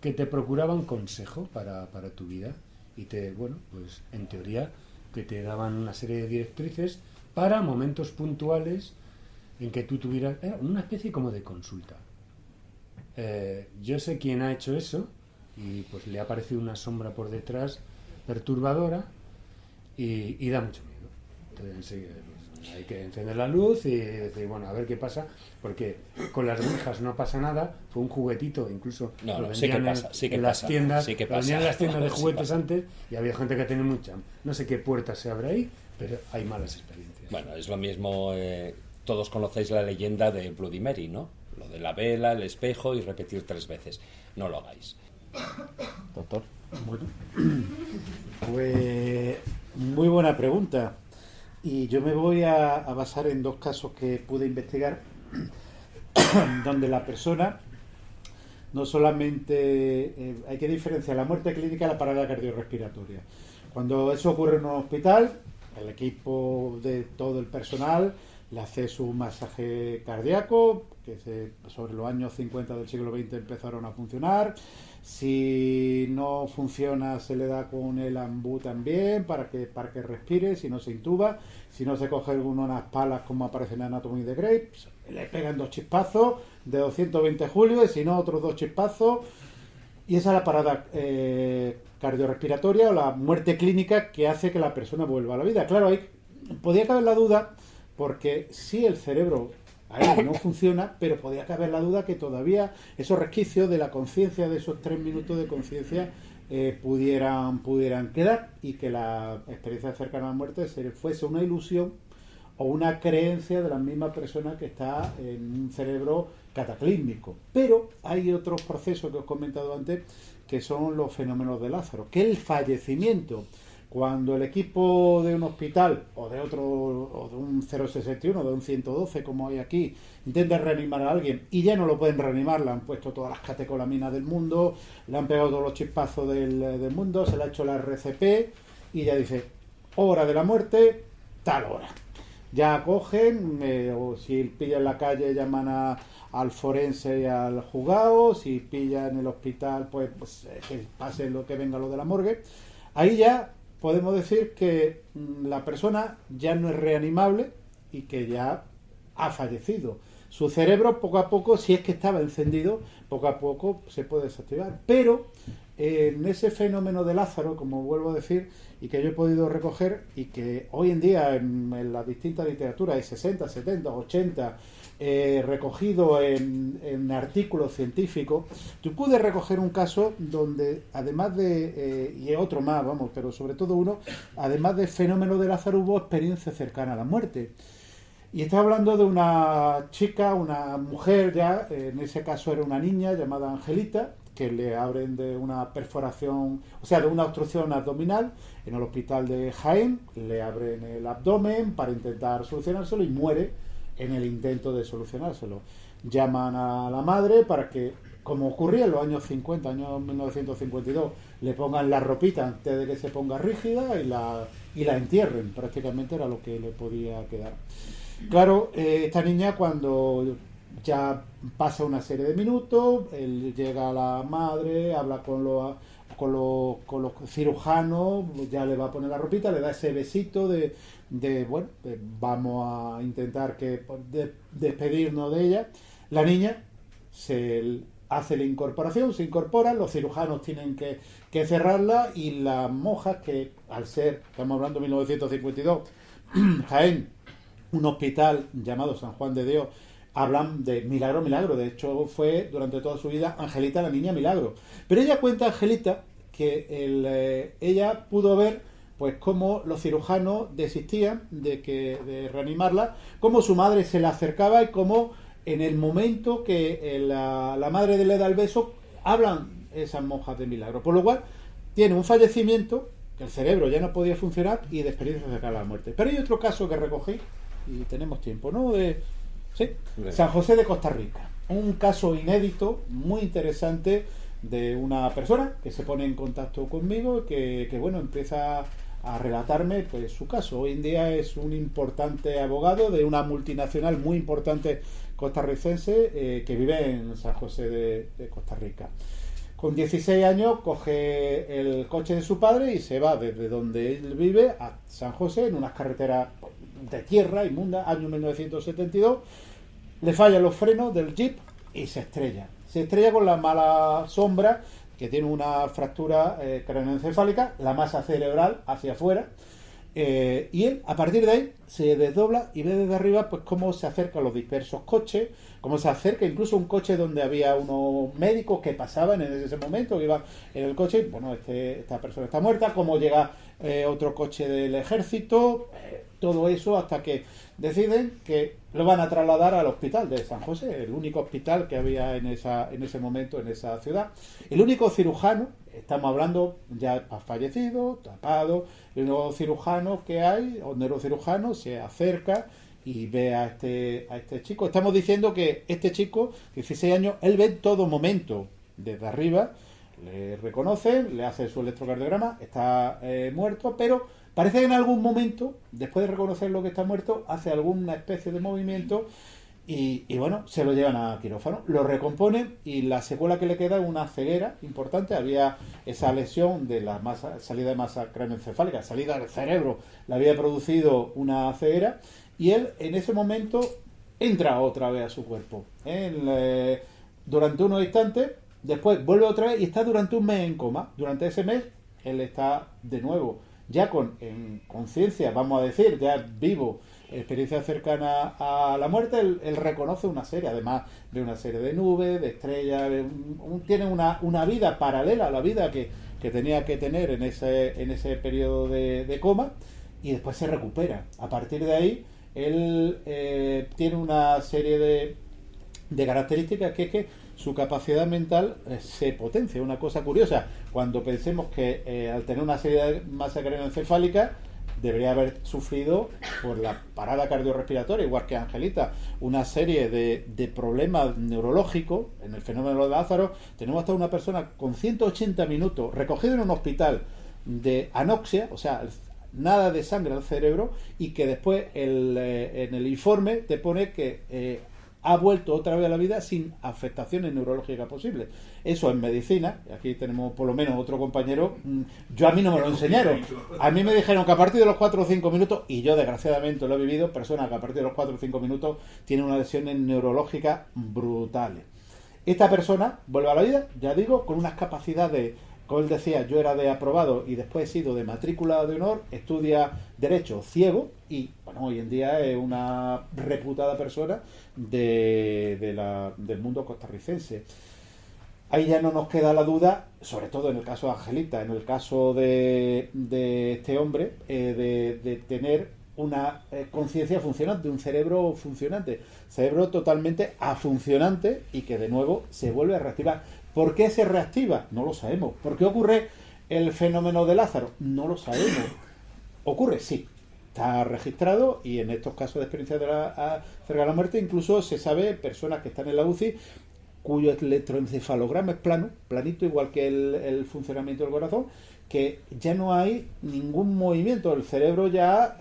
que te procuraban consejo para tu vida y bueno, pues en teoría que te daban una serie de directrices para momentos puntuales en que tú tuvieras... Era una especie como de consulta. Yo sé quién ha hecho eso y pues le ha parecido una sombra por detrás perturbadora y da mucho miedo. Entonces enseguida pues, hay que encender la luz y decir, bueno, a ver qué pasa, porque con las ouijas no pasa nada. Fue un juguetito, incluso lo sí que vendían pasa, sí que en pasa, las tiendas, sí que lo vendían pasa. en las tiendas de Sí juguetes pasa. antes, y había gente que tenía mucha... No sé qué puerta se abre ahí, pero hay malas experiencias. Bueno, es lo mismo, todos conocéis la leyenda de Bloody Mary, ¿no? Lo de la vela, el espejo y repetir 3 veces. No lo hagáis. Doctor. Bueno, pues muy buena pregunta. Y yo me voy a basar en 2 casos que pude investigar donde la persona no solamente hay que diferenciar la muerte clínica de la parada cardiorrespiratoria. Cuando eso ocurre en un hospital, el equipo de todo el personal le hace su masaje cardíaco, que sobre los años 50 del siglo XX empezaron a funcionar. Si no funciona, se le da con el ambú también para que respire, si no se intuba. Si no, se coge unas palas como aparece en Anatomy de Grey, le pegan 2 chispazos de 220 julios y si no, otros 2 chispazos Y esa es la parada cardiorrespiratoria o la muerte clínica que hace que la persona vuelva a la vida. Claro, ahí podía caber la duda, porque sí el cerebro ahí no funciona, pero podía caber la duda que todavía esos resquicios de la conciencia, de esos 3 minutos de conciencia, pudieran quedar, y que la experiencia cercana a la muerte fuese una ilusión o una creencia de la misma persona que está en un cerebro cataclísmico. Pero hay otros procesos que os he comentado antes, que son los fenómenos de Lázaro, que el fallecimiento, cuando el equipo de un hospital o de otro, o de un 061, de un 112 como hay aquí, intenta reanimar a alguien y ya no lo pueden reanimar, le han puesto todas las catecolaminas del mundo, le han pegado todos los chispazos del mundo, se le ha hecho la RCP y ya dice, hora de la muerte, tal hora. Ya cogen, o si pillan en la calle llaman al forense y al juzgado, si pillan en el hospital pues que pase lo que venga lo de la morgue. Ahí ya podemos decir que la persona ya no es reanimable y que ya ha fallecido. Su cerebro poco a poco, si es que estaba encendido, poco a poco se puede desactivar. Pero en ese fenómeno de Lázaro, como vuelvo a decir, y que yo he podido recoger, y que hoy en día en la distinta literatura hay 60, 70, 80 recogido en artículos científicos, tú puedes recoger un caso donde además de, y otro más, vamos, pero sobre todo uno, además del fenómeno de Lázaro hubo experiencia cercana a la muerte. Y estaba hablando de una chica, una mujer ya, en ese caso era una niña llamada Angelita, que le abren de una perforación, o sea, de una obstrucción abdominal en el hospital de Jaén, le abren el abdomen para intentar solucionárselo y muere en el intento de solucionárselo. Llaman a la madre para que, como ocurría en los años 50, años 1952, le pongan la ropita antes de que se ponga rígida y la entierren. Prácticamente era lo que le podía quedar. Claro, esta niña, cuando ya pasa una serie de minutos, él llega a la madre, habla con los cirujanos, ya le va a poner la ropita, le da ese besito de vamos a intentar despedirnos de ella. La niña se hace la incorporación, se incorpora, los cirujanos tienen que cerrarla, y las monjas, que al ser, estamos hablando de 1952, Jaén, un hospital llamado San Juan de Dios, hablan de milagro, milagro. De hecho, fue durante toda su vida Angelita la niña milagro. Pero ella cuenta, Angelita, que ella pudo ver pues cómo los cirujanos desistían de reanimarla, cómo su madre se le acercaba y cómo en el momento que la madre le da el beso, hablan esas monjas de milagro. Por lo cual, tiene un fallecimiento, que el cerebro ya no podía funcionar, y de experiencia cercana a la muerte. Pero hay otro caso que recogí, y tenemos tiempo, ¿no? Sí, San José de Costa Rica. Un caso inédito, muy interesante, de una persona que se pone en contacto conmigo, que bueno, empieza a relatarme pues su caso. Hoy en día es un importante abogado de una multinacional muy importante costarricense, que vive en San José de Costa Rica. Con 16 años coge el coche de su padre y se va desde donde él vive a San José en unas carreteras de tierra inmunda, año 1972. Le fallan los frenos del jeep y se estrella. Se estrella con la mala sombra, que tiene una fractura craneoencefálica, la masa cerebral hacia afuera, y él, a partir de ahí, se desdobla y ve desde arriba pues cómo se acercan los dispersos coches, cómo se acerca incluso un coche donde había unos médicos que pasaban en ese momento, que iban en el coche, y, bueno, esta persona está muerta, cómo llega otro coche del ejército, todo eso hasta que deciden que lo van a trasladar al hospital de San José, el único hospital que había en ese momento en esa ciudad. El único cirujano, estamos hablando ya fallecido, tapado, el único cirujano que hay, o neurocirujano, se acerca y ve a este chico. Estamos diciendo que este chico, 16 años, él ve en todo momento desde arriba, le reconocen, le hace su electrocardiograma, está muerto, pero parece que en algún momento, después de reconocer lo que está muerto, hace alguna especie de movimiento y bueno, se lo llevan a quirófano, lo recomponen, y la secuela que le queda es una ceguera importante. Había esa lesión de la salida de masa craneoencefálica, salida del cerebro, le había producido una ceguera, y él en ese momento entra otra vez a su cuerpo. Durante unos instantes después vuelve otra vez y está durante un mes en coma. Durante ese mes él está de nuevo ya en conciencia, vamos a decir, ya vivo, experiencia cercana a la muerte. Él reconoce una serie, además de una serie de nubes, de estrellas, tiene una vida paralela a la vida que tenía que tener en ese periodo de coma, y después se recupera. A partir de ahí él tiene una serie de características, que es que su capacidad mental se potencia. Una cosa curiosa, cuando pensemos que al tener una serie de masa craneoencefálica debería haber sufrido por la parada cardiorrespiratoria, igual que Angelita, una serie de problemas neurológicos. En el fenómeno de Lázaro tenemos hasta una persona con 180 minutos recogido en un hospital de anoxia, o sea, nada de sangre al cerebro, y que después en el informe te pone que ha vuelto otra vez a la vida sin afectaciones neurológicas posibles. Eso en medicina, aquí tenemos por lo menos otro compañero, a mí no me lo enseñaron. A mí me dijeron que a partir de los 4 o 5 minutos, y yo desgraciadamente lo he vivido, personas que a partir de los 4 o 5 minutos tienen unas lesiones neurológicas brutales. Esta persona vuelve a la vida, ya digo, con unas capacidades, como él decía, yo era de aprobado y después he sido de matrícula de honor, estudia Derecho ciego y, bueno, hoy en día es una reputada persona del mundo costarricense. Ahí ya no nos queda la duda, sobre todo en el caso de Angelita, en el caso de este hombre, de tener una conciencia funcionante, un cerebro funcionante, cerebro totalmente afuncionante, y que de nuevo se vuelve a reactivar. ¿Por qué se reactiva? No lo sabemos. ¿Por qué ocurre el fenómeno de Lázaro? No lo sabemos. ¿Ocurre? Sí. Está registrado, y en estos casos de experiencia cerca de la muerte incluso se sabe personas que están en la UCI cuyo electroencefalograma es planito, igual que el funcionamiento del corazón, que ya no hay ningún movimiento, el cerebro ya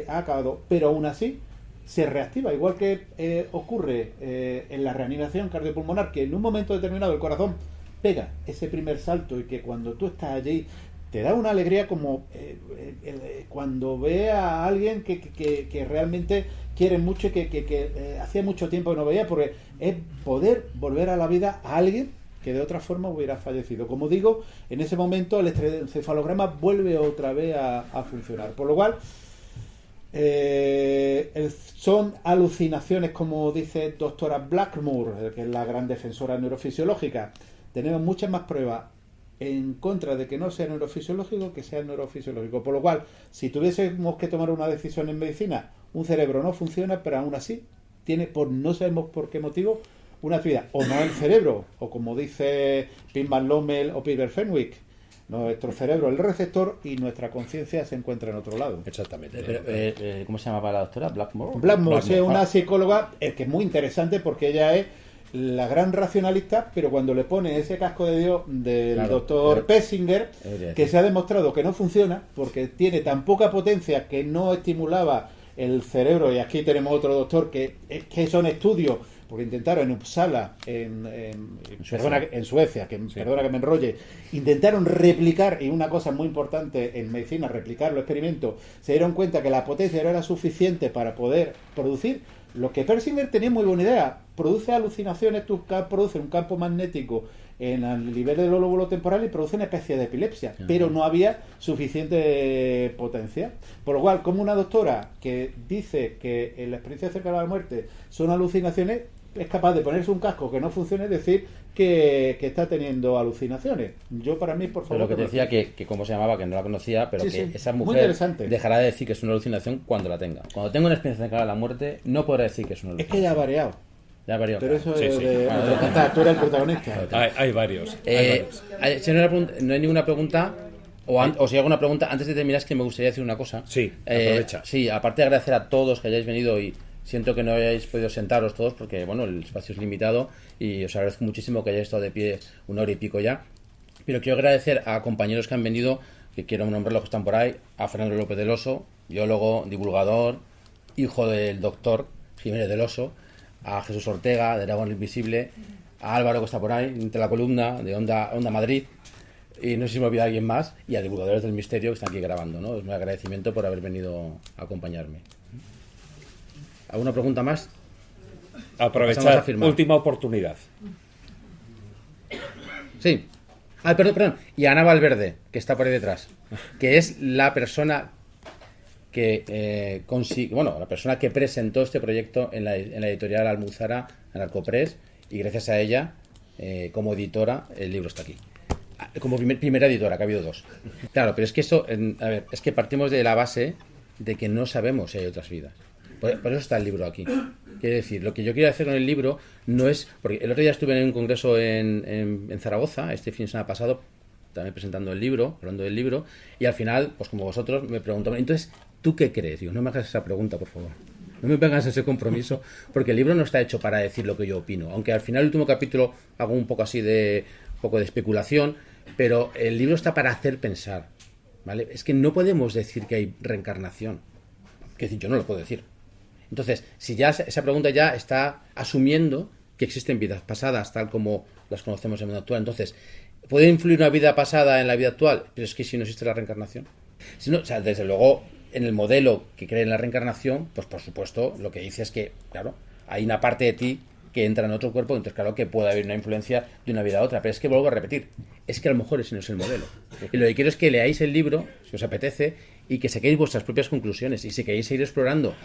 ha acabado, pero aún así se reactiva, igual que ocurre en la reanimación cardiopulmonar, que en un momento determinado el corazón pega ese primer salto, y que cuando tú estás allí te da una alegría como cuando ve a alguien que realmente quiere mucho y que hacía mucho tiempo que no veía, porque es poder volver a la vida a alguien que de otra forma hubiera fallecido. Como digo, en ese momento el electroencefalograma vuelve otra vez a funcionar, por lo cual son alucinaciones, como dice doctora Blackmore, que es la gran defensora neurofisiológica. Tenemos muchas más pruebas en contra de que no sea neurofisiológico que sea neurofisiológico, por lo cual, si tuviésemos que tomar una decisión en medicina, un cerebro no funciona, pero aún así tiene, por no sabemos por qué motivo, una actividad, o no el cerebro, o como dice Pim Van Lommel o Peter Fenwick, nuestro cerebro es el receptor y nuestra conciencia se encuentra en otro lado. Exactamente. Pero, ¿cómo se llamaba la doctora? Blackmore, sí, una psicóloga que es muy interesante, porque ella es la gran racionalista, pero cuando le pone ese casco de Dios del doctor Pessinger, que se ha demostrado que no funciona porque tiene tan poca potencia que no estimulaba el cerebro. Y aquí tenemos otro doctor que son estudios, porque intentaron en Uppsala, en Suecia, perdona que me enrolle, intentaron replicar, y una cosa muy importante en medicina, replicar los experimentos, se dieron cuenta que la potencia no era suficiente para poder producir. Lo que Persinger tenía muy buena idea, produce alucinaciones, tú produces un campo magnético en el nivel del lóbulo temporal y produce una especie de epilepsia, pero no había suficiente potencia. Por lo cual, como una doctora que dice que en la experiencia cercana a la muerte son alucinaciones, es capaz de ponerse un casco que no funcione y decir que está teniendo alucinaciones. Yo, para mí, por favor... Pero lo que te decía, que cómo se llamaba, que no la conocía, pero sí, que sí, esa muy mujer interesante. dejará de decir que es una alucinación cuando la tenga. Cuando tenga una experiencia cercana a la muerte, no podrá decir que es una Es alucinación. que ya ha variado. Ya ha variado. Pero eso Sí, es sí. tú eres el protagonista. Hay varios. Si no hay ninguna pregunta, o si hay alguna pregunta, antes de terminar, es que me gustaría decir una cosa. Sí, aprovecha. Sí, aparte de agradecer a todos que hayáis venido, y siento que no hayáis podido sentaros todos porque, bueno, el espacio es limitado, y os agradezco muchísimo que hayáis estado de pie 1 hora y pico ya. Pero quiero agradecer a compañeros que han venido, que quiero nombrarlos que están por ahí: a Fernando López del Oso, biólogo, divulgador, hijo del doctor Jiménez del Oso; a Jesús Ortega, de Dragón Invisible; a Álvaro, que está por ahí, entre la columna de Onda Madrid, y no sé si me olvida alguien más; y a Divulgadores del Misterio, que están aquí grabando, ¿no? Es un agradecimiento por haber venido a acompañarme. ¿Alguna pregunta más? Aprovechar, última oportunidad. Sí. Ah, perdón. Y Ana Valverde, que está por ahí detrás, que es la persona que la persona que presentó este proyecto en la editorial Almuzara, Anarcopress, y gracias a ella, como editora, el libro está aquí. Como primera editora, que ha habido 2. Claro, pero es que eso, es que partimos de la base de que no sabemos si hay otras vidas. Por eso está el libro aquí. Quiero decir, lo que yo quiero hacer con el libro no es... Porque el otro día estuve en un congreso en Zaragoza, este fin de semana pasado, también presentando el libro, hablando del libro, y al final, pues como vosotros, me preguntaban, entonces, ¿tú qué crees? Digo, no me hagas esa pregunta, por favor. No me pongas ese compromiso, porque el libro no está hecho para decir lo que yo opino. Aunque al final, el último capítulo, hago un poco así de especulación, pero el libro está para hacer pensar, ¿vale? Es que no podemos decir que hay reencarnación. Es decir, yo no lo puedo decir. Entonces, si ya esa pregunta ya está asumiendo que existen vidas pasadas tal como las conocemos en el mundo actual. Entonces, ¿puede influir una vida pasada en la vida actual? Pero es que si no existe la reencarnación. Si no, o sea, desde luego, en el modelo que cree en la reencarnación, pues por supuesto, lo que dice es que, claro, hay una parte de ti que entra en otro cuerpo, entonces claro que puede haber una influencia de una vida a otra, pero es que vuelvo a repetir, es que a lo mejor ese no es el modelo. Y lo que quiero es que leáis el libro, si os apetece, y que saquéis vuestras propias conclusiones, y si queréis seguir explorando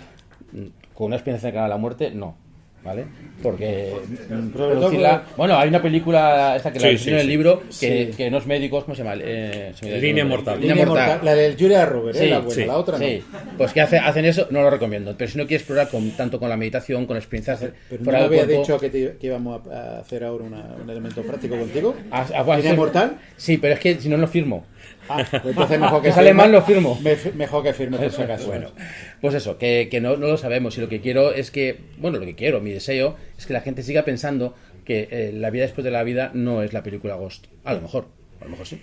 con una experiencia cercana a la muerte, no, ¿vale? Porque bueno, hay una película esta que la en el libro que no es médicos, ¿cómo se llama? Línea Mortal. La de Julia Roberts, sí, la buena, la otra no. Sí. Pues que hacen eso, no lo recomiendo. Pero si no quieres explorar tanto con la meditación, con experiencias pero fuera no me había dicho que íbamos a hacer ahora un elemento práctico contigo. ¿Línea Mortal? Sí, pero es que si no lo firmo. Pues entonces mejor que sale mal, lo firmo. Mejor que firme por si acaso. Bueno, pues eso, que no lo sabemos. Y lo que quiero es que, mi deseo es que la gente siga pensando que la vida después de la vida no es la película Ghost. A lo mejor sí.